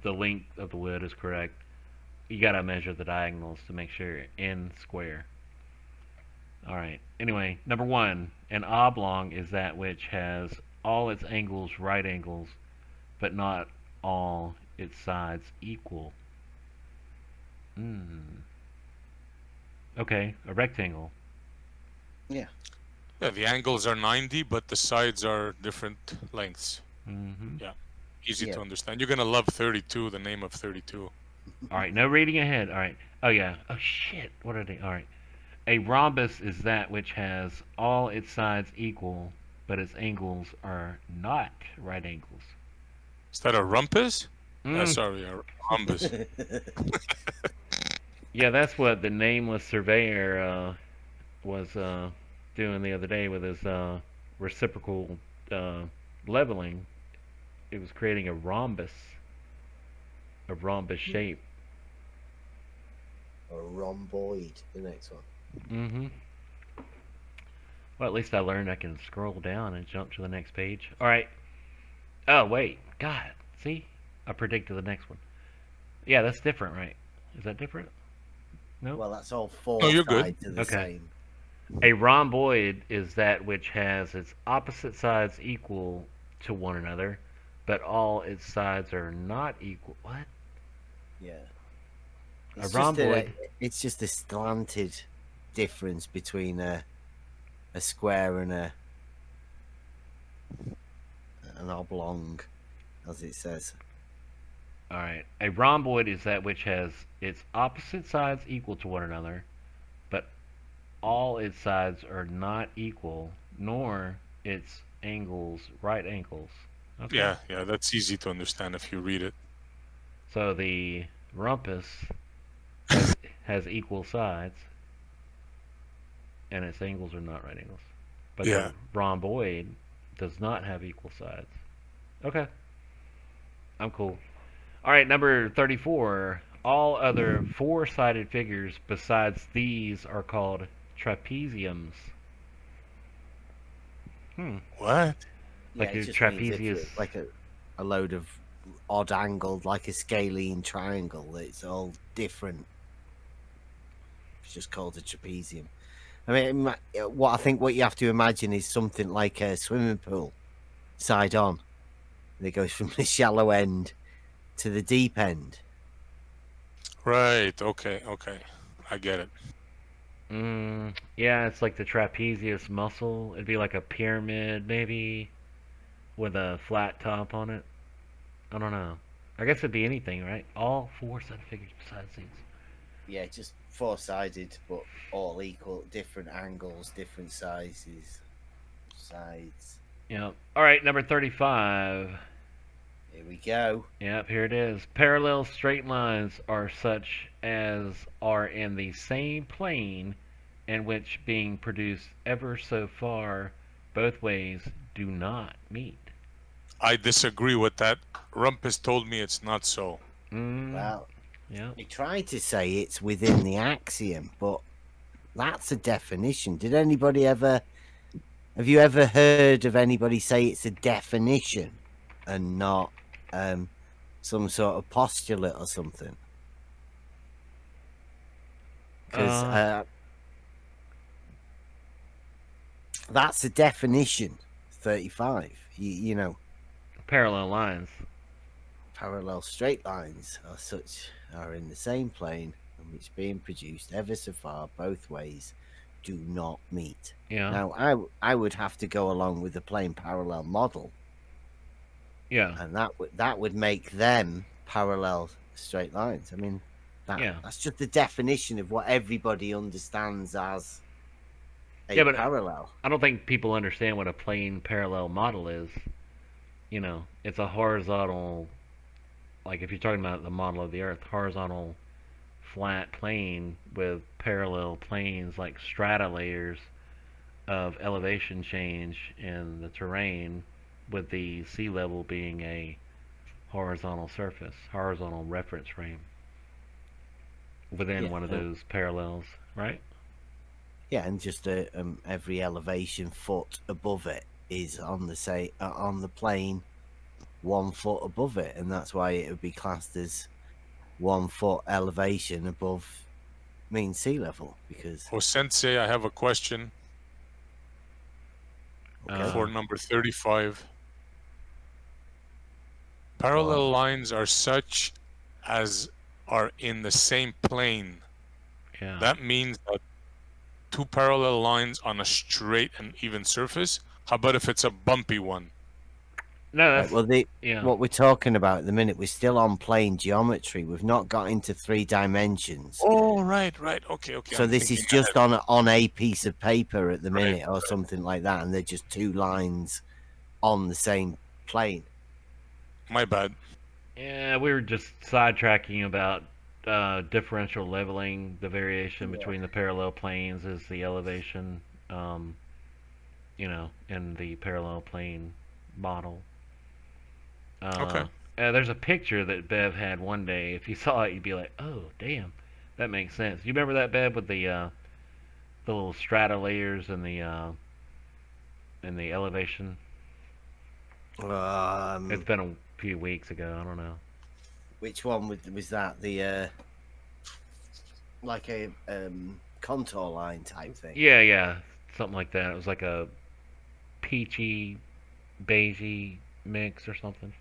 the length of the wood is correct. You gotta measure the diagonals to make sure you're in square. All right. Anyway, number 1, an oblong is that which has all its angles right angles, but not all its sides equal. Okay, a rectangle. Yeah. Yeah, the angles are 90, but the sides are different lengths. Mm-hmm. Yeah, easy Yeah. to understand. You're gonna love 32, the name of 32. All right, no reading ahead. All right. Oh yeah. Oh shit. What are they? All right. A rhombus is that which has all its sides equal, but its angles are not right angles. Is that a rumpus? Mm. Sorry, a rhombus. Yeah, that's what the nameless surveyor was doing the other day with his reciprocal leveling. It was creating a rhombus shape. Or a rhomboid, the next one. Mm-hmm. Well, at least I learned I can scroll down and jump to the next page. All right. Oh, wait. God. See? I predicted the next one. Yeah, that's different, right? Is that different? No? Well, that's all 4 No, you're good. sides are the Okay. same. A rhomboid is that which has its opposite sides equal to one another, but all its sides are not equal. What? Yeah. A rhomboid. It's just a slanted difference between a square and an oblong, as it says. All right. A rhomboid is that which has its opposite sides equal to one another, but all its sides are not equal, nor its angles right angles. Okay. Yeah, that's easy to understand if you read it. So the rumpus has equal sides, and its angles are not right angles. But Yeah. the rhomboid does not have equal sides. Okay. I'm cool. All right, number 34. All other 4-sided figures besides these are called trapeziums. What? Like it a just means if trapezius. it's like a load of odd angled, like a scalene triangle. It's all different. It's just called a trapezium. I mean, what you have to imagine is something like a swimming pool, side on. And it goes from the shallow end to the deep end. Right, okay. I get it. Yeah, it's like the trapezius muscle. It'd be like a pyramid, maybe, with a flat top on it. I don't know. I guess it'd be anything, right? All 4-sided figures besides these. Yeah, just 4-sided, but all equal, different angles, different sizes, sides. Yeah. All right, number 35. Here we go. Yep, here it is. Parallel straight lines are such as are in the same plane, and which, being produced ever so far both ways, do not meet. I disagree with that. Rumpus told me it's not so. Well, yeah. He tried to say it's within the axiom, but that's a definition. Did anybody ever... Have you ever heard of anybody say it's a definition and not some sort of postulate or something? Because that's a definition. 35. You know, Parallel lines. parallel straight lines are such are in the same plane and which being produced ever so far both ways do not meet. Yeah. Now I would have to go along with the plane parallel model. Yeah. And that would make them parallel straight lines. I mean, that's just the definition of what everybody understands as a parallel. I don't think people understand what a plane parallel model is. You know, it's a horizontal, like if you're talking about the model of the Earth, horizontal flat plane with parallel planes like strata layers of elevation change in the terrain, with the sea level being a horizontal surface, horizontal reference frame within one of those parallels, right? Yeah, and just every elevation foot above it is on the plane 1 foot above it, and that's why it would be classed as 1 foot elevation above mean sea level. Because Sensei, I have a question for number 35. Parallel lines are such as are in the same plane. Yeah. That means that 2 parallel lines on a straight and even surface. How about if it's a bumpy one? No, that's what we're talking about at the minute, we're still on plane geometry. We've not got into 3 dimensions. Oh, right. Okay. So this is just on a piece of paper at the minute, or something like that, and they're just 2 lines on the same plane. My bad. Yeah, we were just sidetracking about differential leveling. The variation between the parallel planes is the elevation, you know, in the parallel plane model. Okay. There's a picture that Bev had one day. If you saw it, you'd be like, "Oh, damn, that makes sense." You remember that, Bev, with the little strata layers and the elevation? It's been a few weeks ago. I don't know. Which one was that? The like a contour line type thing. Yeah, something like that. It was like a peachy, beigey mix or something.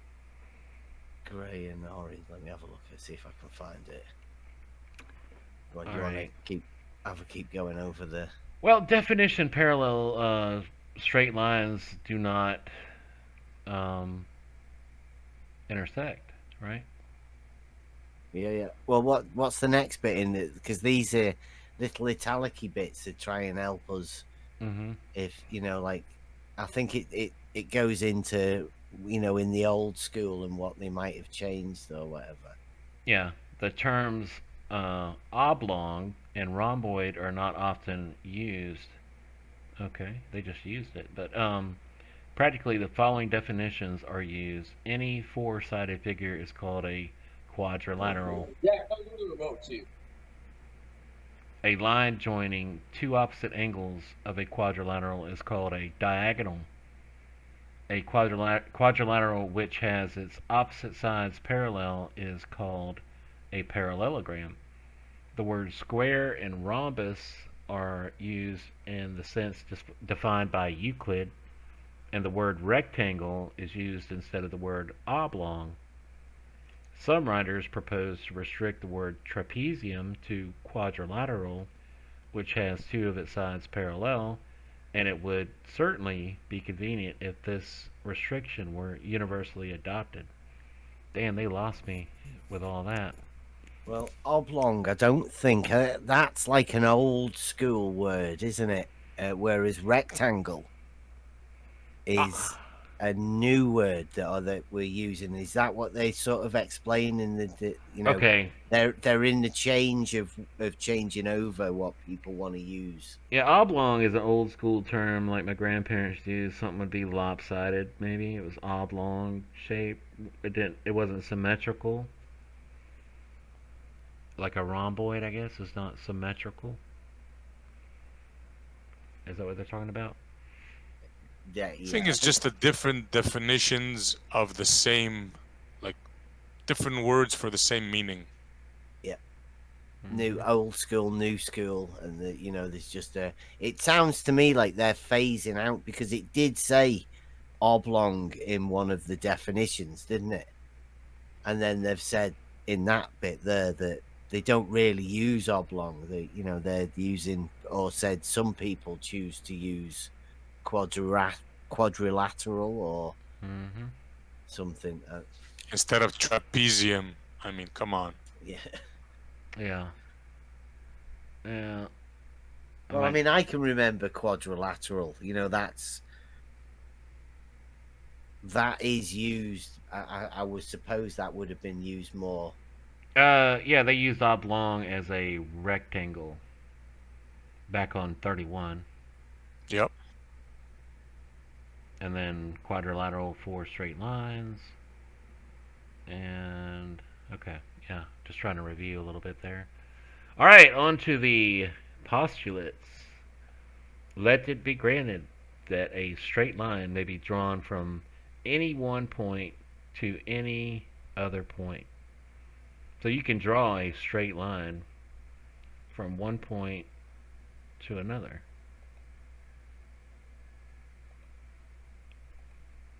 Grey and orange. Let me have a look and see if I can find it. What do you All want to keep going over the? Well, definition parallel straight lines do not intersect, right? Yeah. Well, what's the next bit in it? Because these are little italic-y bits that try and help us. Mm-hmm. If you know, like, I think it goes into, you know, in the old school and what they might have changed or whatever. Yeah, the terms oblong and rhomboid are not often used. Okay, they just used it, but practically the following definitions are used. Any 4-sided figure is called a quadrilateral. Yeah, go to the remote too. A line joining 2 opposite angles of a quadrilateral is called a diagonal. A quadrilateral which has its opposite sides parallel is called a parallelogram. The words square and rhombus are used in the sense defined by Euclid, and the word rectangle is used instead of the word oblong. Some writers propose to restrict the word trapezium to quadrilateral, which has 2 of its sides parallel, and it would certainly be convenient if this restriction were universally adopted. Damn, they lost me with all that. Well, oblong, I don't think that's like an old school word, isn't it? Whereas rectangle is a new word that we're using. Is that what they sort of explain in the you know? Okay. They're in the change of changing over what people want to use. Yeah, oblong is an old school term like my grandparents used. Something would be lopsided, maybe. It was oblong shape. It wasn't symmetrical. Like a rhomboid, I guess, is not symmetrical. Is that what they're talking about? Yeah. I think it's just the different definitions of the same, like, different words for the same meaning. Yeah. Old school, new school, and you know, there's just it sounds to me like they're phasing out, because it did say oblong in one of the definitions, didn't it? And then they've said in that bit there that they don't really use oblong. They're using, or said some people choose to use quadrilateral or something. Instead of trapezium. I mean, come on. Yeah. Yeah. Yeah. Well, I mean, I can remember quadrilateral. That is used. I would suppose that would have been used more. Yeah, they used oblong as a rectangle back on 31. Yep. And then quadrilateral for straight lines. And okay, yeah, just trying to review a little bit there. All right, on to the postulates. Let it be granted that a straight line may be drawn from any one point to any other point. So you can draw a straight line from one point to another.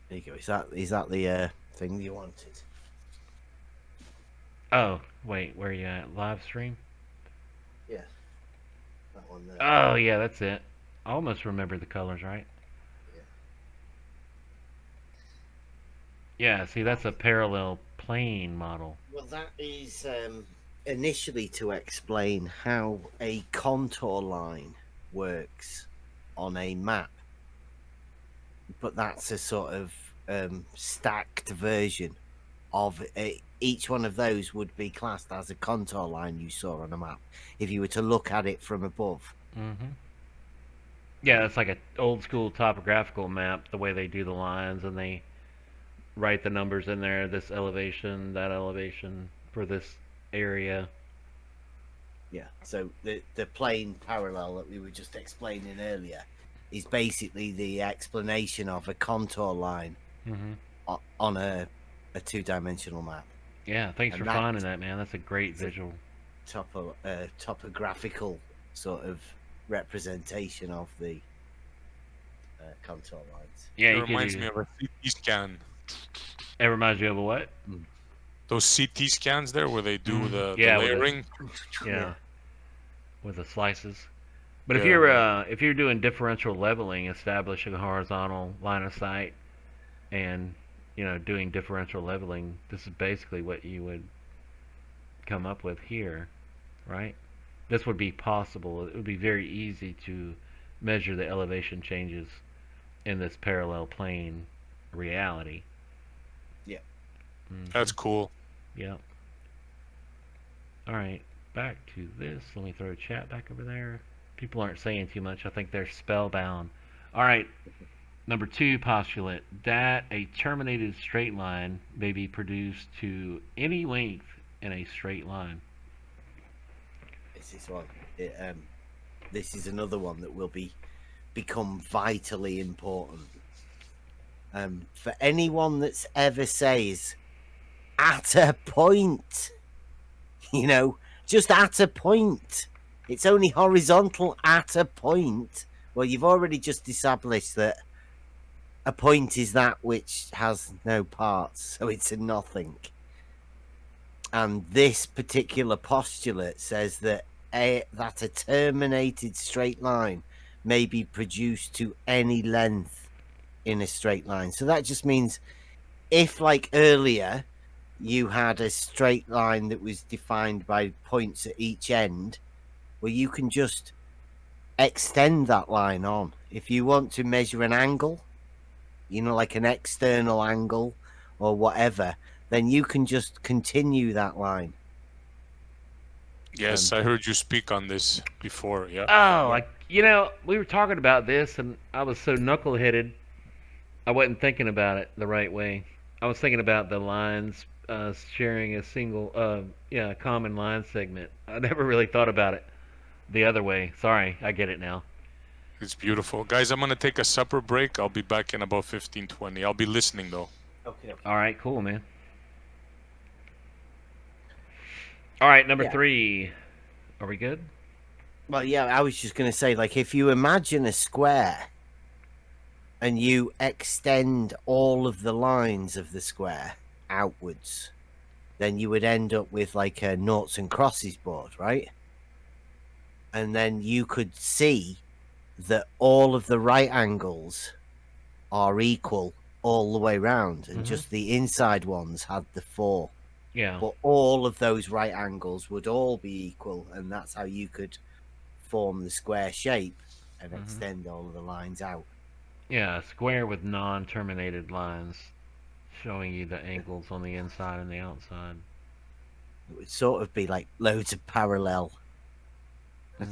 There you go. Is that the thing you wanted? Oh, wait, where are you at? Live stream? Yeah. That one there. Oh, yeah, that's it. I almost remember the colors, right? Yeah, see, that's a parallel plane model. Well, that is initially to explain how a contour line works on a map. But that's a sort of stacked version of each one of those would be classed as a contour line you saw on a map if you were to look at it from above. Yeah, it's like an old school topographical map, the way they do the lines and they write the numbers in there, this elevation, that elevation for this area. Yeah, so the plane parallel that we were just explaining earlier is basically the explanation of a contour line on a two-dimensional map. Yeah, thanks for finding that, man. That's a great visual. Topographical sort of representation of the contour lines. Yeah, it reminds me of a CT scan. It reminds you of a what? Those CT scans there where they do the layering. Yeah, with the slices. But if you're doing differential leveling, establishing a horizontal line of sight, and doing differential leveling, this is basically what you would come up with here, right? This would be possible. It would be very easy to measure the elevation changes in this parallel plane reality. Yeah. That's cool. Yeah. All right, back to this. Let me throw chat back over there. People aren't saying too much. I think they're spellbound. All right. Number 2 postulate, that a terminated straight line may be produced to any length in a straight line. This is one. This is another one that will become vitally important. For anyone that's ever says, at a point, just at a point, it's only horizontal at a point. Well, you've already just established that a point is that which has no parts, so it's a nothing. And this particular postulate says that a terminated straight line may be produced to any length in a straight line. So that just means if, like earlier, you had a straight line that was defined by points at each end, well, you can just extend that line on. If you want to measure an angle, like an external angle or whatever, then you can just continue that line. Yes, I heard you speak on this before. Yeah. Oh, we were talking about this, and I was so knuckleheaded, I wasn't thinking about it the right way. I was thinking about the lines sharing a single, common line segment. I never really thought about it the other way. Sorry, I get it now. It's beautiful. Guys, I'm going to take a supper break. I'll be back in about 15-20. I'll be listening, though. Okay. All right, cool, man. All right, number 3. Are we good? Well, yeah, I was just going to say, like, if you imagine a square, and you extend all of the lines of the square outwards, then you would end up with like a noughts and crosses board, right? And then you could see that all of the right angles are equal all the way round, and just the inside ones had the 4. Yeah. But all of those right angles would all be equal, and that's how you could form the square shape and extend all of the lines out. Yeah, a square with non-terminated lines showing you the angles on the inside and the outside. It would sort of be like loads of parallel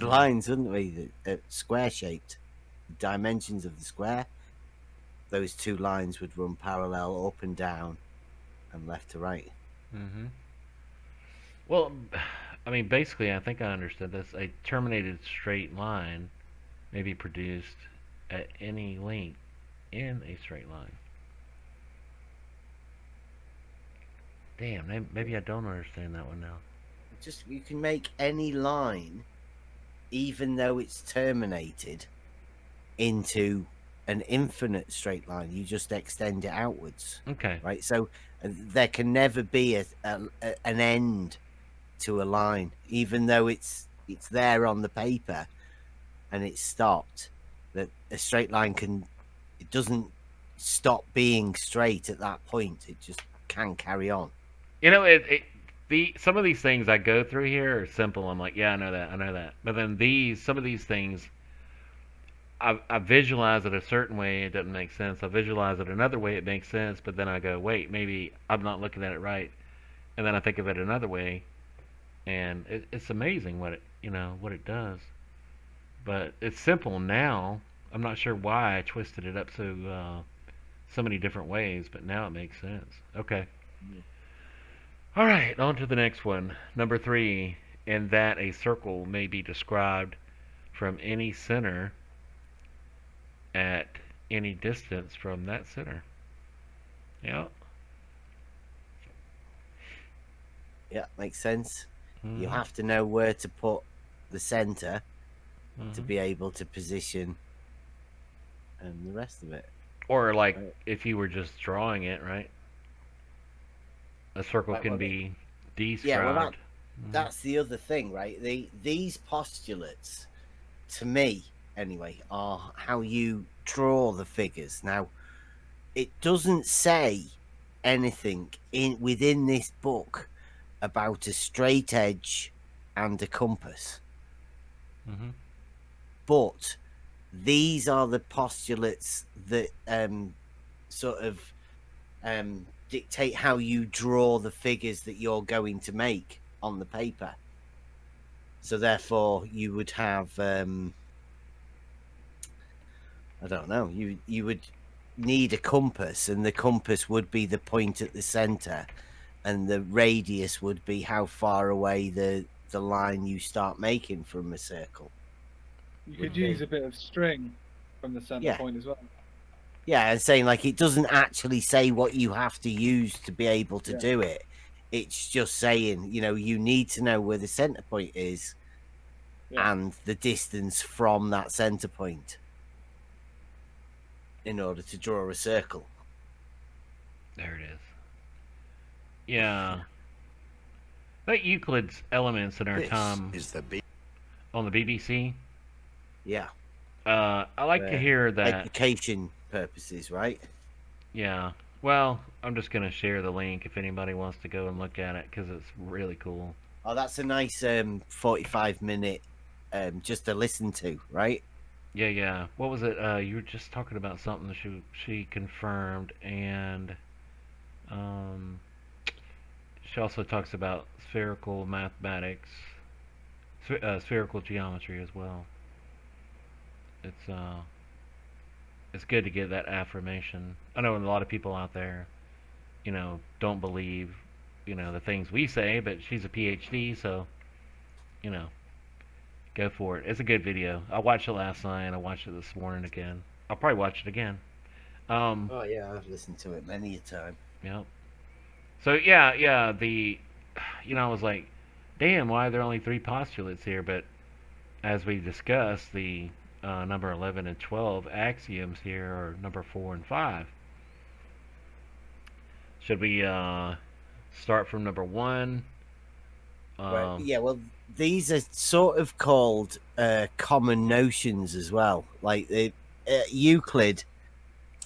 lines, wouldn't we? Square shaped. The dimensions of the square, those 2 lines would run parallel up and down and left to right. Well, I mean, basically, I think I understood this. A terminated straight line may be produced at any length in a straight line. Damn, maybe I don't understand that one now. Just, you can make any line, even though it's terminated, into an infinite straight line. You just extend it outwards. Okay. Right? So there can never be an end to a line, even though it's there on the paper and it's stopped. That a straight line it doesn't stop being straight at that point. It just can carry on. You know, some of these things I go through here are simple. I'm like, yeah, I know that. But then some of these things, I visualize it a certain way, it doesn't make sense. I visualize it another way, it makes sense. But then I go, wait, maybe I'm not looking at it right. And then I think of it another way, and it's amazing what it does. But it's simple now. I'm not sure why I twisted it up so many different ways, but now it makes sense. Okay. Yeah. All right, on to the next one. Number 3, in that a circle may be described from any center at any distance from that center. Yeah. Yeah, makes sense. You have to know where to put the center to be able to position the rest of it. Or like if you were just drawing it, right? A circle can be described. Yeah, well, that's the other thing, right? These postulates, to me anyway, are how you draw the figures. Now, it doesn't say anything within this book about a straight edge and a compass. But these are the postulates that sort of dictate how you draw the figures that you're going to make on the paper. So therefore you would have I don't know, you would need a compass, and the compass would be the point at the center, and the radius would be how far away the line you start making from a circle. You could use a bit of string from the center point as well. Yeah, and saying like it doesn't actually say what you have to use to be able to do it. It's just saying, you need to know where the center point is and the distance from that center point in order to draw a circle. There it is. Yeah. That Euclid's Elements in Our Time on the BBC. Yeah. I like to hear that. Education purposes, right? Yeah. Well, I'm just going to share the link if anybody wants to go and look at it, because it's really cool. Oh, that's a nice 45-minute just to listen to, right? Yeah. What was it? You were just talking about something that she confirmed, and she also talks about spherical mathematics, spherical geometry as well. It's good to get that affirmation. I know a lot of people out there, don't believe, the things we say, but she's a PhD, so, go for it. It's a good video. I watched it last night. I watched it this morning again. I'll probably watch it again. Oh yeah, I've listened to it many a time. Yep. So yeah, I was like, damn, why are there only 3 postulates here? But as we discussed, the number 11 and 12 axioms here are number 4 and 5. Should we start from number 1? Yeah, well, these are sort of called common notions as well. Like Euclid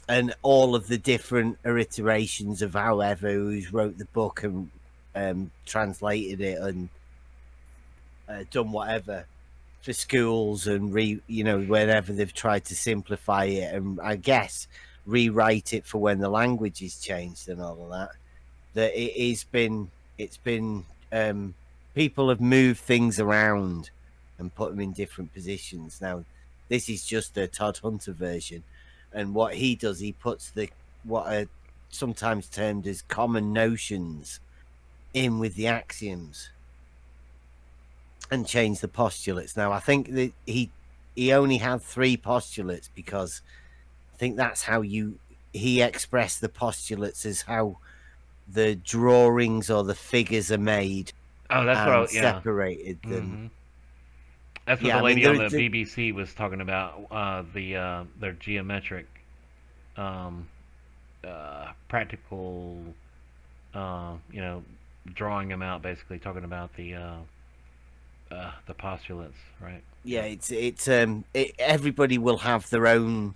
and all of the different iterations of however who's wrote the book and translated it and done whatever for schools and whenever they've tried to simplify it and I guess rewrite it for when the language is changed and all of that. That it's been people have moved things around and put them in different positions. Now, this is just a Todd Hunter version. And what he does, he puts what are sometimes termed as common notions in with the axioms and change the postulates. Now, I think that he only had 3 postulates because I think that's how he expressed the postulates as how the drawings or the figures are made. Oh, that's what separated them. Mm-hmm. That's what the lady on the BBC was talking about. Their geometric, practical, drawing them out. Basically, talking about the postulates, right? Yeah, everybody will have their own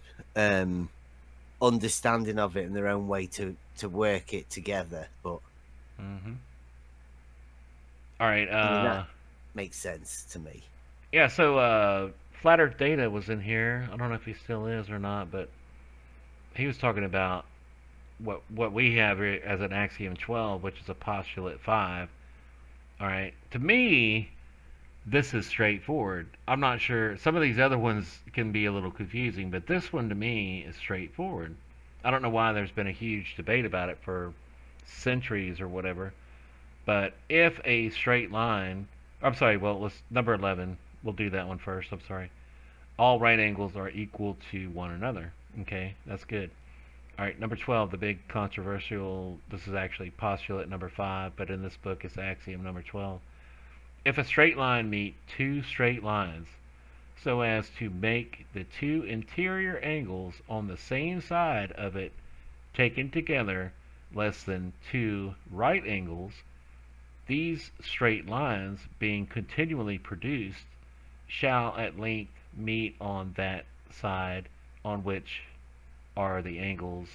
understanding of it and their own way to work it together, but. Mm-hmm. All right. That makes sense to me. Yeah. So Flat Earth Data was in here. I don't know if he still is or not, but he was talking about what we have here as an axiom 12, which is a postulate 5. All right. To me, this is straightforward. I'm not sure. Some of these other ones can be a little confusing, but this one to me is straightforward. I don't know why there's been a huge debate about it for centuries or whatever. But if a straight line, let's number 11. We'll do that one first. I'm sorry. All right angles are equal to one another. Okay, that's good. All right, number 12, the big controversial. This is actually postulate number 5, but in this book it's axiom number 12. If a straight line meet 2 straight lines, so as to make the 2 interior angles on the same side of it taken together less than 2 right angles. These straight lines, being continually produced, shall at length meet on that side on which are the angles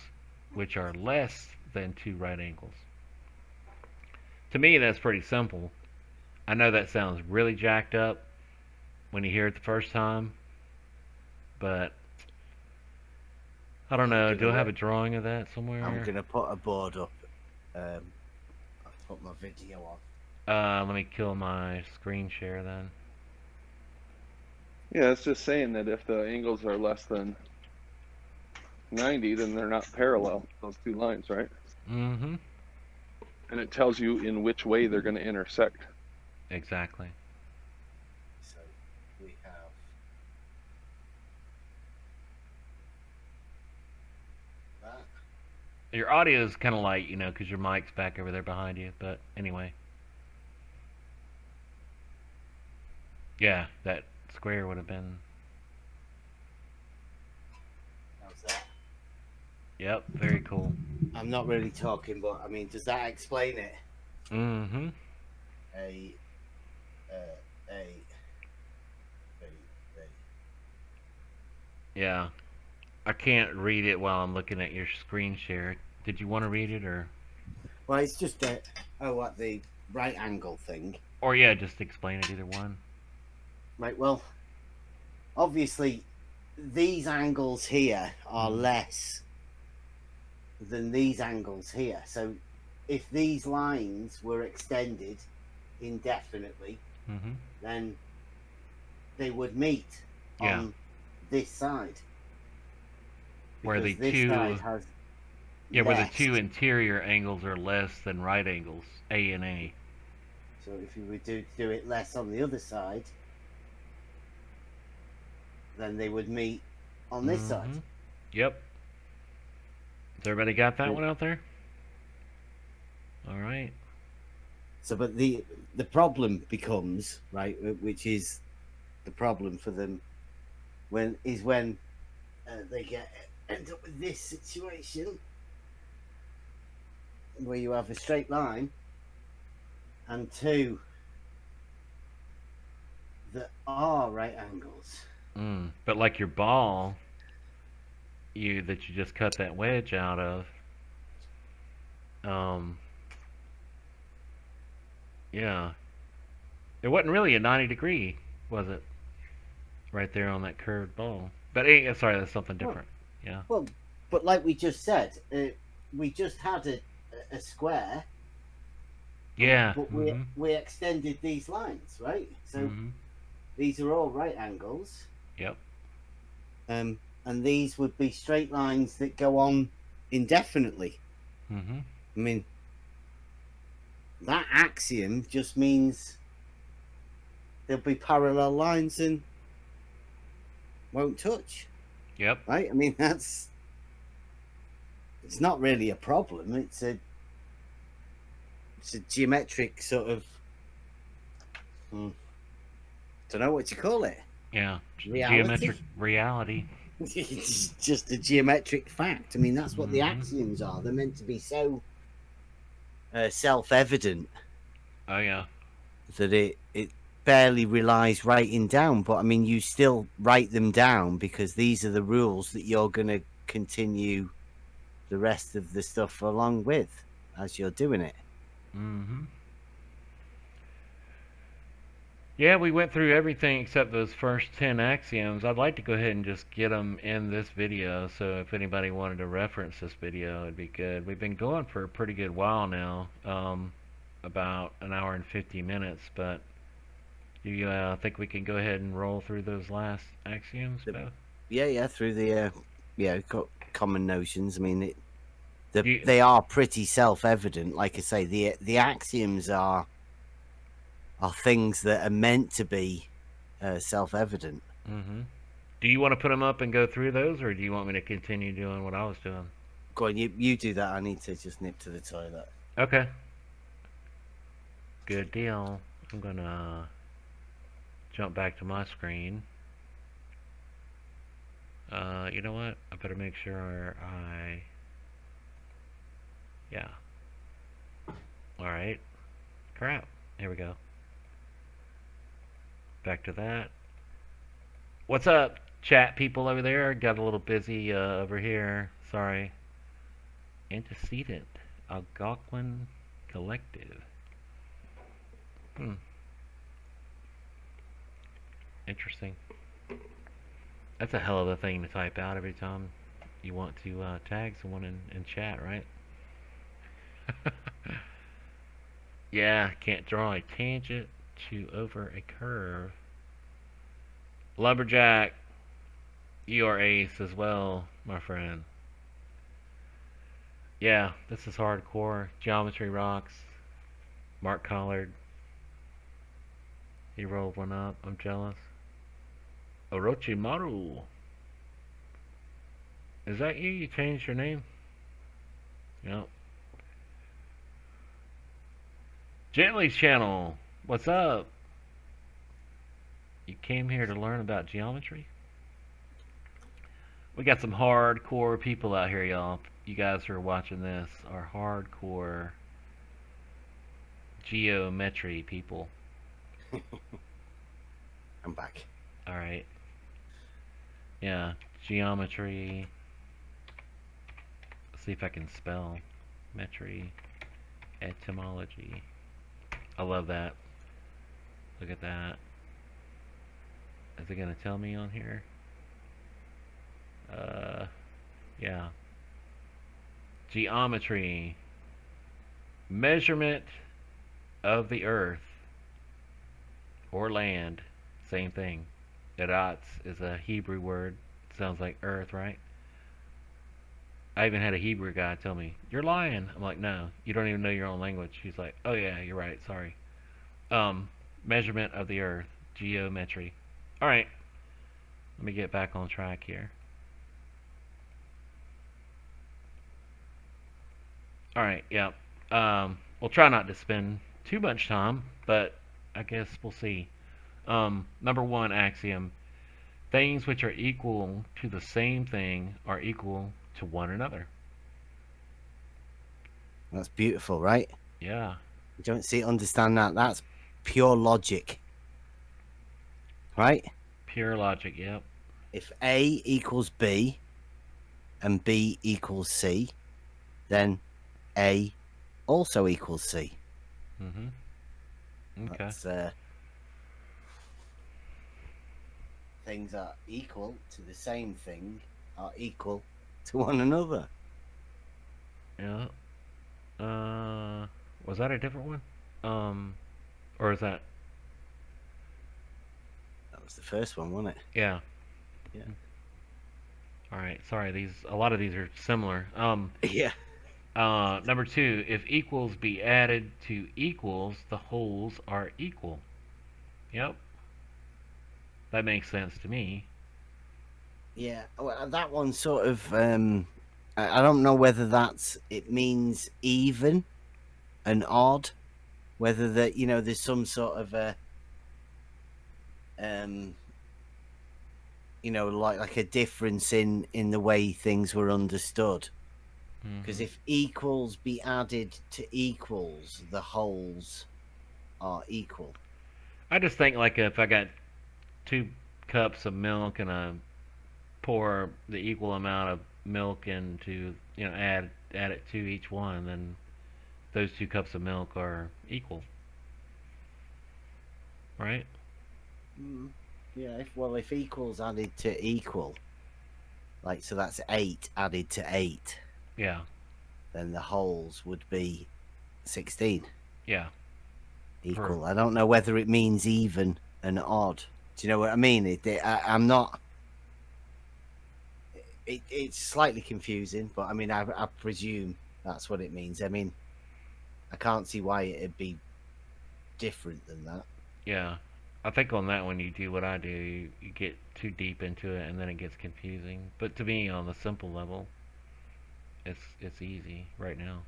which are less than 2 right angles. To me, that's pretty simple. I know that sounds really jacked up when you hear it the first time, but I don't know. Do I have a drawing of that somewhere? I'm going to put a board up. I'll put my video on. Let me kill my screen share then. Yeah, it's just saying that if the angles are less than 90, then they're not parallel, those 2 lines, right? Mm-hmm. And it tells you in which way they're going to intersect. Exactly. So we have that. Your audio is kind of light, because your mic's back over there behind you. But anyway. Yeah, that square would have been... How's that? Yep, very cool. I'm not really talking, but I mean, does that explain it? Mm-hmm. Yeah. I can't read it while I'm looking at your screen share. Did you want to read it, or? Well, it's just the right angle thing. Or yeah, just explain it, either one. Right, well, obviously, these angles here are less than these angles here. So if these lines were extended indefinitely, then they would meet on this side. Where the this side has where the 2 interior angles are less than right angles, A and A. So if you would do it less on the other side, then they would meet on this side. Yep. Has everybody got that one out there? All right. So, but the problem becomes, right, which is the problem for them when they end up with this situation where you have a straight line and two that are right angles. But like your ball, that you just cut that wedge out of, yeah, it wasn't really a 90-degree, was it? Right there on that curved ball. But sorry, that's something different. Yeah. Well, but like we just said, we just had a square. Yeah. But we extended these lines, right? So these are all right angles. Yep. And these would be straight lines that go on indefinitely. I mean, that axiom just means there'll be parallel lines and won't touch. Yep. Right? I mean, it's not really a problem. It's a geometric sort of, don't know what you call it. Yeah. Reality? Geometric reality. It's just a geometric fact. I mean, that's what the axioms are. They're meant to be so self-evident. Oh, yeah. That it barely relies writing down. But, I mean, you still write them down because these are the rules that you're going to continue the rest of the stuff along with as you're doing it. Yeah, we went through everything except those first 10 axioms. I'd like to go ahead and just get them in this video, so if anybody wanted to reference this video, it'd be good. We've been going for a pretty good while now, about an hour and 50 minutes, but you think we can go ahead and roll through those last axioms, Bev? Yeah, through the got common notions. I mean, they are pretty self-evident. Like I say, the axioms are things that are meant to be self-evident. Do you want to put them up and go through those, or do you want me to continue doing what I was doing? Go on, you do that. I need to just nip to the toilet. Okay. Good deal. I'm gonna jump back to my screen. You know what? I better make sure yeah. Alright. Crap. Here we go. Back to that. What's up, chat people over there? Got a little busy over here. Sorry. Antecedent. Algonquin Collective. Interesting. That's a hell of a thing to type out every time you want to tag someone in chat, right? Yeah, can't draw a tangent to over a curve. Lumberjack, you are ace as well, my friend. Yeah, this is hardcore. Geometry rocks. Mark Collard. He rolled one up. I'm jealous. Orochimaru. Is that you? You changed your name? Yep. Gently's channel. What's up? You came here to learn about geometry? We got some hardcore people out here, y'all. You guys who are watching this are hardcore geometry people. I'm back. Alright. Yeah, geometry. Let's see if I can spell metry. Etymology. I love that. Look at that. Is it gonna tell me on here? Yeah. Geometry. Measurement of the earth or land. Same thing. Eretz is a Hebrew word. Sounds like earth, right? I even had a Hebrew guy tell me, "You're lying." I'm like, "No, you don't even know your own language." He's like, "Oh yeah, you're right, sorry." Measurement of the earth. Geometry. Alright. Let me get back on track here. Alright, yeah. We'll try not to spend too much time, but I guess we'll see. Number one axiom. Things which are equal to the same thing are equal to one another. That's beautiful, right? Yeah. You don't understand that. That's pure logic. Right? Pure logic, yep. If A equals B and B equals C, then A also equals C. Mm-hmm. Okay. That's, things are equal to the same thing are equal to one another. Yeah. Was that a different one? Or is that? That was the first one, wasn't it? Yeah. Yeah. All right. Sorry. A lot of these are similar. Yeah. Number 2. If equals be added to equals, the wholes are equal. Yep. That makes sense to me. Yeah. Well, that one sort of. I don't know whether it means even and odd, whether that there's some sort of a like a difference in the way things were understood. Because if equals be added to equals, the wholes are equal. I just think like if I got 2 cups of milk and I pour the equal amount of milk into, add it to each one, then those 2 cups of milk are equal. Right? Yeah, if equals added to equal, so that's 8 added to 8. Yeah. Then the wholes would be 16. Yeah. Equal. I don't know whether it means even and odd. Do you know what I mean? I'm not. It's slightly confusing, but I mean, I presume that's what it means. I mean, I can't see why it'd be different than that. Yeah. I think on that one you do what I do. You get too deep into it and then it gets confusing. But to me, on the simple level, it's easy right now.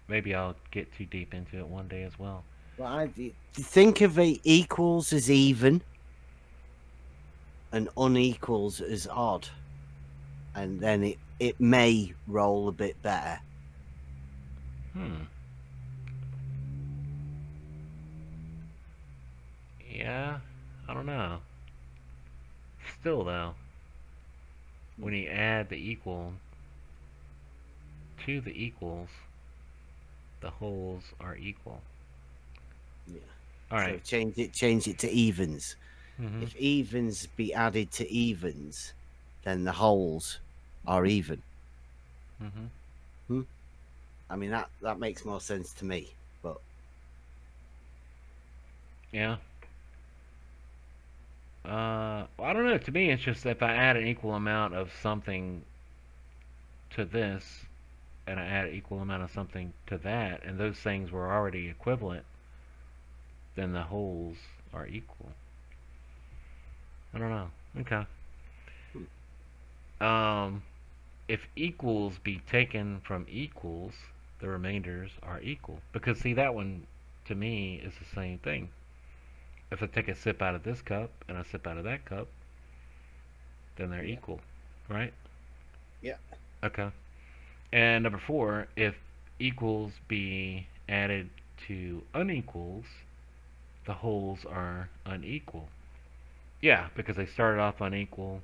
Maybe I'll get too deep into it one day as well. Well, I think of equals as even and unequals as odd, and then it may roll a bit better. Yeah, I don't know. Still though, when you add the equal to the equals, the wholes are equal. Yeah. All right. So change it to evens. If evens be added to evens, then the wholes are even. I mean that makes more sense to me, but yeah. Well, I don't know. To me, it's just if I add an equal amount of something to this, and I add an equal amount of something to that, and those things were already equivalent, then the wholes are equal. I don't know. Okay. If equals be taken from equals, the remainders are equal. Because see, that one to me is the same thing. If I take a sip out of this cup and a sip out of that cup, then they're equal, right? Yeah. Okay. And number 4, if equals be added to unequals, the wholes are unequal. Yeah, because they started off unequal.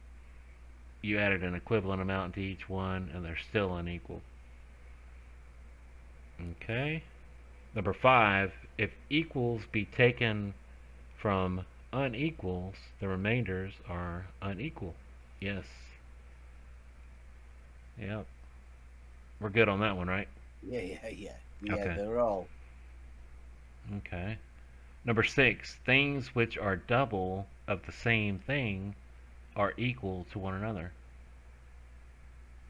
You added an equivalent amount to each one, and they're still unequal. Okay. Number 5, if equals be taken from unequals, the remainders are unequal. Yes. Yep. We're good on that one, right? Yeah. Okay. They're all. Okay. Number 6, things which are double of the same thing are equal to one another.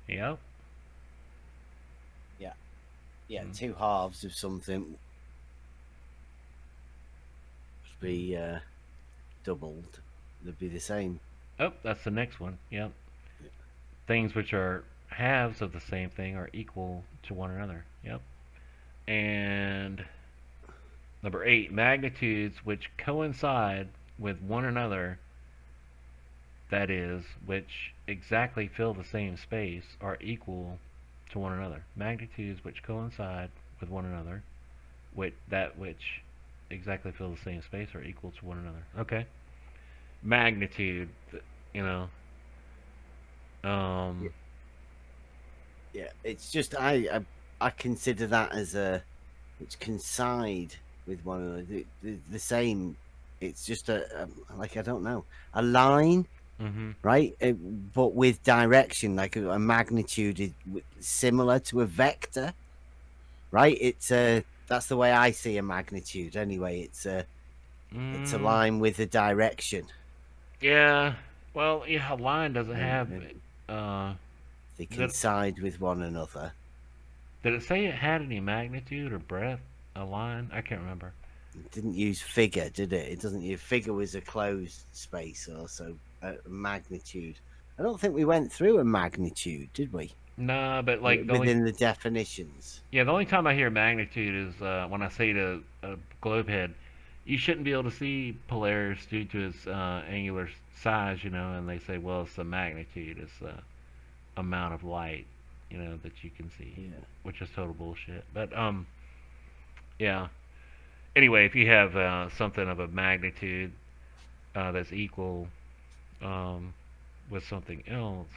Yep. Yeah, 2 halves of something would be doubled. They'd be the same. Oh, that's the next one. Yep. Things which are halves of the same thing are equal to one another. Yep. And number 8, magnitudes which coincide with one another, that is, which exactly fill the same space are equal to one another. Magnitudes which coincide with one another, which exactly fill the same space are equal to one another. Okay. Magnitude, you know. Yeah, it's just I consider that as which coincide with one another, the same. It's just like, I don't know, a line, right? But with direction, like a magnitude is similar to a vector, right? It's that's the way I see a magnitude. Anyway, it's a line with a direction. Yeah. Well, yeah, a line doesn't have. They coincide with one another. Did it say it had any magnitude or breadth? A line? I can't remember. It didn't use figure, did it? It doesn't use figure. Was a closed space, or so magnitude. I don't think we went through a magnitude, did we? Nah, but like within the definitions. Yeah, the only time I hear magnitude is when I say to a globe head, you shouldn't be able to see Polaris due to its angular size, you know, and they say, well, it's the magnitude, it's the amount of light, you know, that you can see, which is total bullshit. But yeah. Anyway, if you have something of a magnitude that's equal with something else,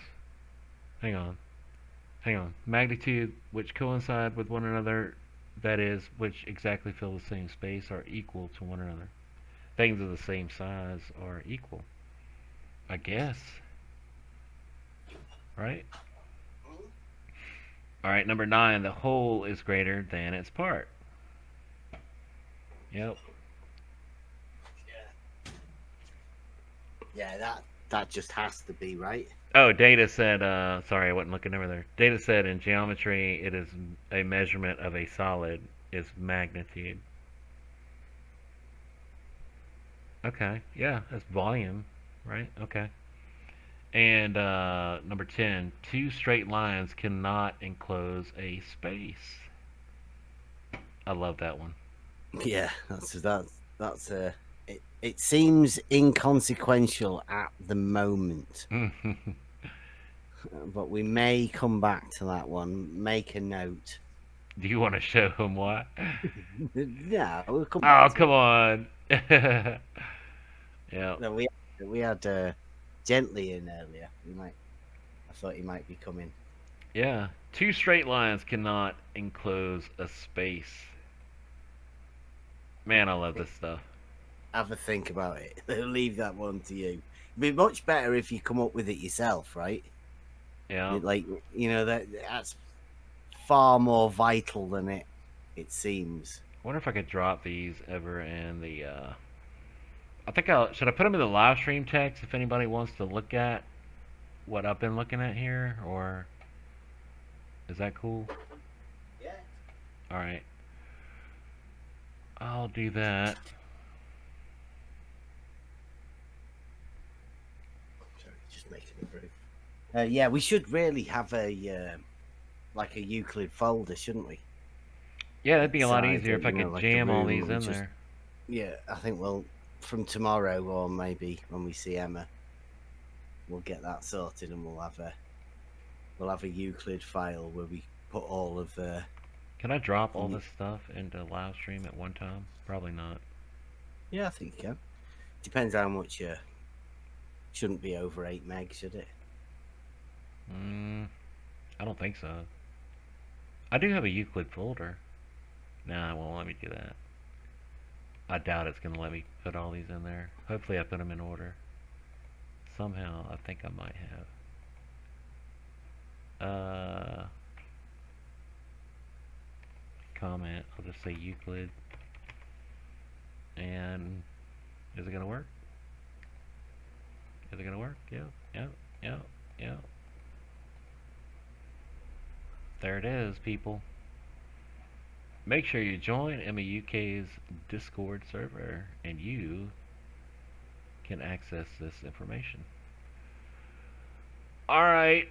hang on, magnitude which coincide with one another, that is, which exactly fill the same space, are equal to one another. Things of the same size are equal, I guess. Right? Alright, number 9, the whole is greater than its part. Yep. Yeah, that just has to be, right? Oh, Data said, sorry, I wasn't looking over there. Data said in geometry, it is a measurement of a solid is magnitude. Okay, yeah, that's volume, right? Okay. And number 10, two straight lines cannot enclose a space. I love that one. Yeah, that's it seems inconsequential at the moment. But we may come back to that one. Make a note. Do you want to show him what? Yeah, we'll come Oh, back to come it. on. Yeah. No, we had Gently in earlier. I thought he might be coming. Yeah. Two straight lines cannot enclose a space. Man, I love this stuff. Have a think about it. Leave that one to you. It'd be much better if you come up with it yourself, right? Yeah. Like, you know, that's far more vital than it seems. I wonder if I could drop these ever in the I think should I put them in the live stream text if anybody wants to look at what I've been looking at here, or is that cool? Yeah. All right. I'll do that. Sorry, just making a brew. Yeah, we should really have a like a Euclid folder, shouldn't we? Yeah, that'd be a lot Inside, easier if I could like jam a all room these and in just- there. Yeah, I think from tomorrow, or maybe when we see Emma, we'll get that sorted, and we'll have a Euclid file where we put all of the. Can I drop all this stuff into live stream at one time? Probably not. Yeah, I think you can. Depends how much. Shouldn't be over 8 meg, should it? I don't think so. I do have a Euclid folder. Nah, it won't let me do that. I doubt it's going to let me put all these in there. Hopefully I put them in order. Somehow, I think I might have. Comment, I'll just say Euclid. And is it going to work? Is it going to work? Yeah. There it is, people. Make sure you join Emma UK's Discord server and you can access this information. Alright.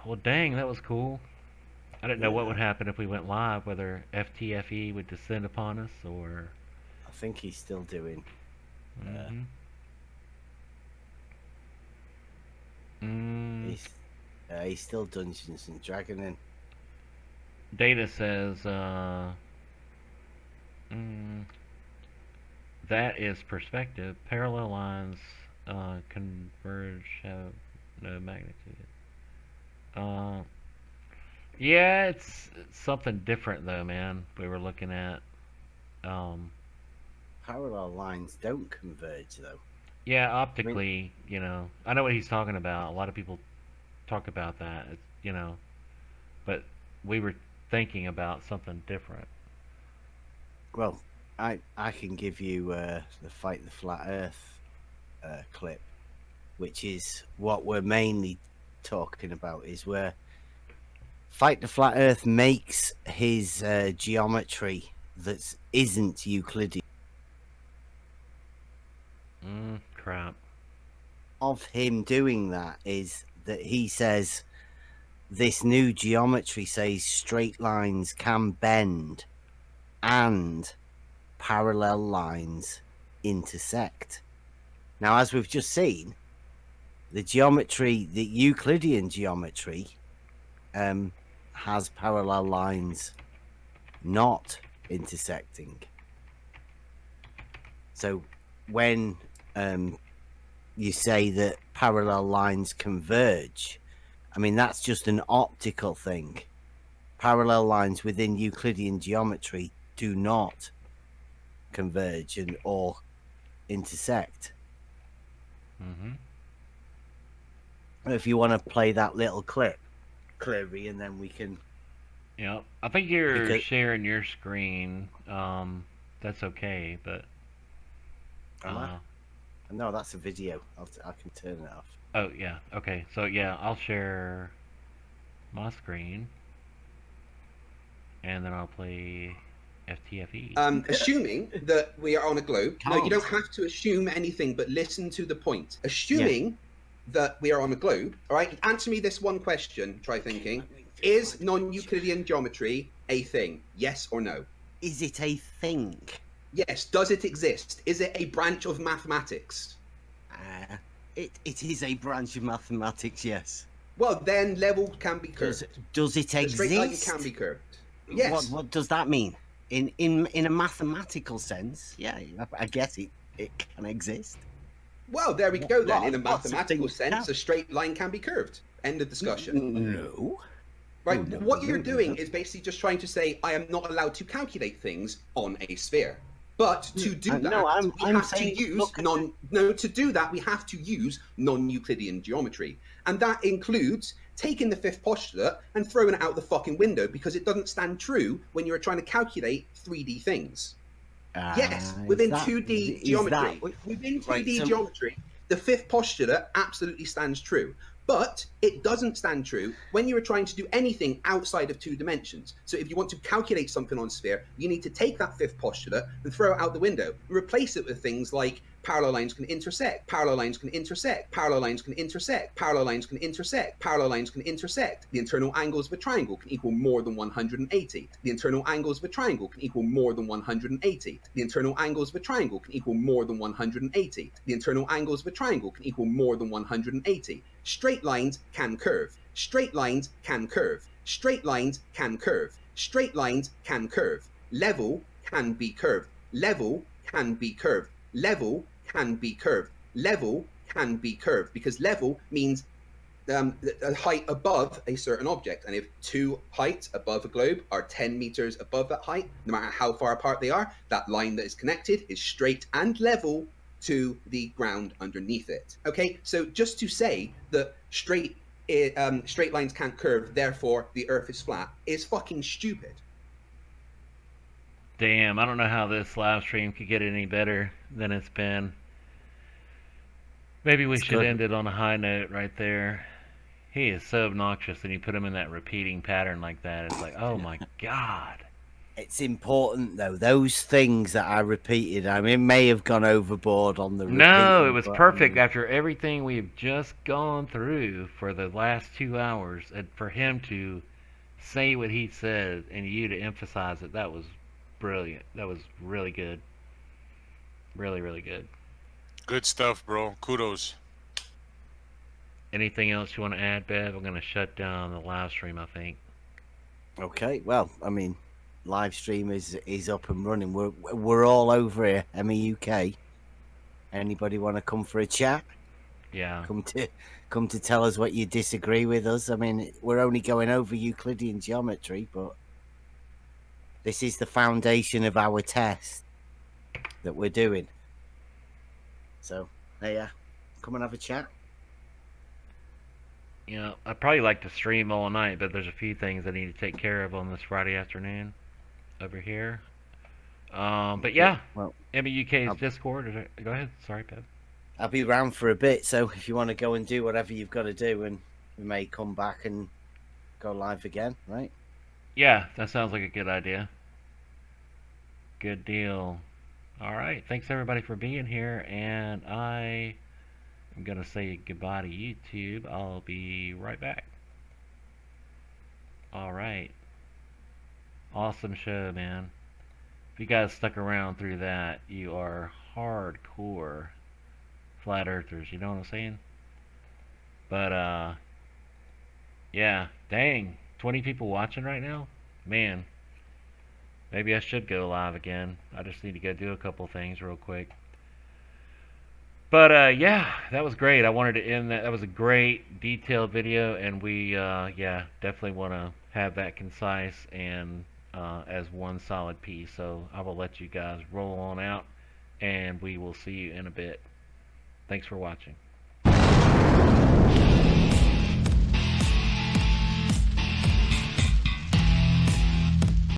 Well, dang, that was cool. I didn't know what would happen if we went live, whether FTFE would descend upon us or... I think he's still doing. He's still Dungeons and Dragoning. Data says that is perspective. Parallel lines converge, have no magnitude. Yeah, it's something different though, man. We were looking at. Parallel lines don't converge though. Yeah, optically, I know what he's talking about. A lot of people talk about that, but we were thinking about something different. Well, I can give you the Fight the Flat Earth clip, which is what we're mainly talking about, is where Fight the Flat Earth makes his geometry that isn't Euclidean. Crap. Of him doing that is that he says this new geometry says straight lines can bend and parallel lines intersect. Now, as we've just seen, the Euclidean geometry has parallel lines not intersecting. So when you say that parallel lines converge, I mean, that's just an optical thing. Parallel lines within Euclidean geometry do not converge or intersect. If you want to play that little clip, Cleary, and then we can... Yeah, I think you're sharing your screen. That's okay, but... No, that's a video. I can turn it off. Oh, yeah. Okay, so yeah, I'll share my screen. And then I'll play FTFE. Assuming that we are on a globe. No, you don't have to assume anything, but listen to the point. Assuming that we are on a globe, all right? Answer me this one question, try thinking. Is non-Euclidean geometry a thing? Yes or no? Is it a thing? Yes. Does it exist? Is it a branch of mathematics? It is a branch of mathematics, yes. Well, then level can be curved. Does it exist? The straight line can be curved. Yes. What does that mean? In a mathematical sense, yeah, I guess it can exist. Well, there we go then. In a mathematical sense, a straight line can be curved. End of discussion. No. Right, what you're doing is basically just trying to say, I am not allowed to calculate things on a sphere. But to do that, to do that, we have to use non-Euclidean geometry. And that includes taking the fifth postulate and throwing it out the fucking window because it doesn't stand true when you're trying to calculate 3D things. Yes, within 2D geometry. Within 2D geometry, the fifth postulate absolutely stands true. But it doesn't stand true when you are trying to do anything outside of 2 dimensions. So if you want to calculate something on a sphere, you need to take that fifth postulate and throw it out the window and replace it with things like parallel lines can intersect, parallel lines can intersect, parallel lines can intersect, parallel lines can intersect, parallel lines can intersect. The internal angles of a triangle can equal more than 180. The internal angles of a triangle can equal more than 180. The internal angles of a triangle can equal more than 180. The internal angles of a triangle can equal more than 180. Straight lines can curve. Straight lines can curve. Straight lines can curve. Straight lines can curve. Level can be curved. Level can be curved. Level can be curved. Level can be curved because level means a height above a certain object. And if two heights above a globe are 10 meters above that height, no matter how far apart they are, that line that is connected is straight and level to the ground underneath it. Okay, so just to say that straight lines can't curve, therefore the Earth is flat, is fucking stupid. Damn, I don't know how this live stream could get any better than it's been. Maybe we should end it on a high note right there. He is so obnoxious, and you put him in that repeating pattern like that. It's like, oh my god. It's important though. Those things that I repeated, I mean, may have gone overboard on the. No, it was perfect after everything we've just gone through for the last 2 hours, and for him to say what he said and you to emphasize it. That was brilliant. That was really good. Really, really good. Good stuff, bro. Kudos. anything else you want to add, Bev? I'm going to shut down the live stream, I think. Okay, well, I mean, live stream is up and running. We're all over here, MEUK. Anybody want to come for a chat? Yeah. Come to tell us what you disagree with us. I mean, we're only going over Euclidean geometry, but this is the foundation of our test that we're doing. So, yeah, come and have a chat. You know, I'd probably like to stream all night, but there's a few things I need to take care of on this Friday afternoon over here. But yeah, well, MEUK's Discord. Go ahead. Sorry, Pep. I'll be around for a bit, so if you want to go and do whatever you've got to do, and we may come back and go live again, right? Yeah, that sounds like a good idea. Good deal. All right, thanks everybody for being here, and I am gonna say goodbye to YouTube. I'll be right back. All right, awesome show, man. If you guys stuck around through that, you are hardcore flat earthers, you know what I'm saying? But yeah, dang, 20 people watching right now? Man, maybe I should go live again. I just need to go do a couple things real quick. But yeah, that was great. I wanted to end that. That was a great detailed video, and we yeah, definitely want to have that concise and as one solid piece. So I will let you guys roll on out, and we will see you in a bit. Thanks for watching.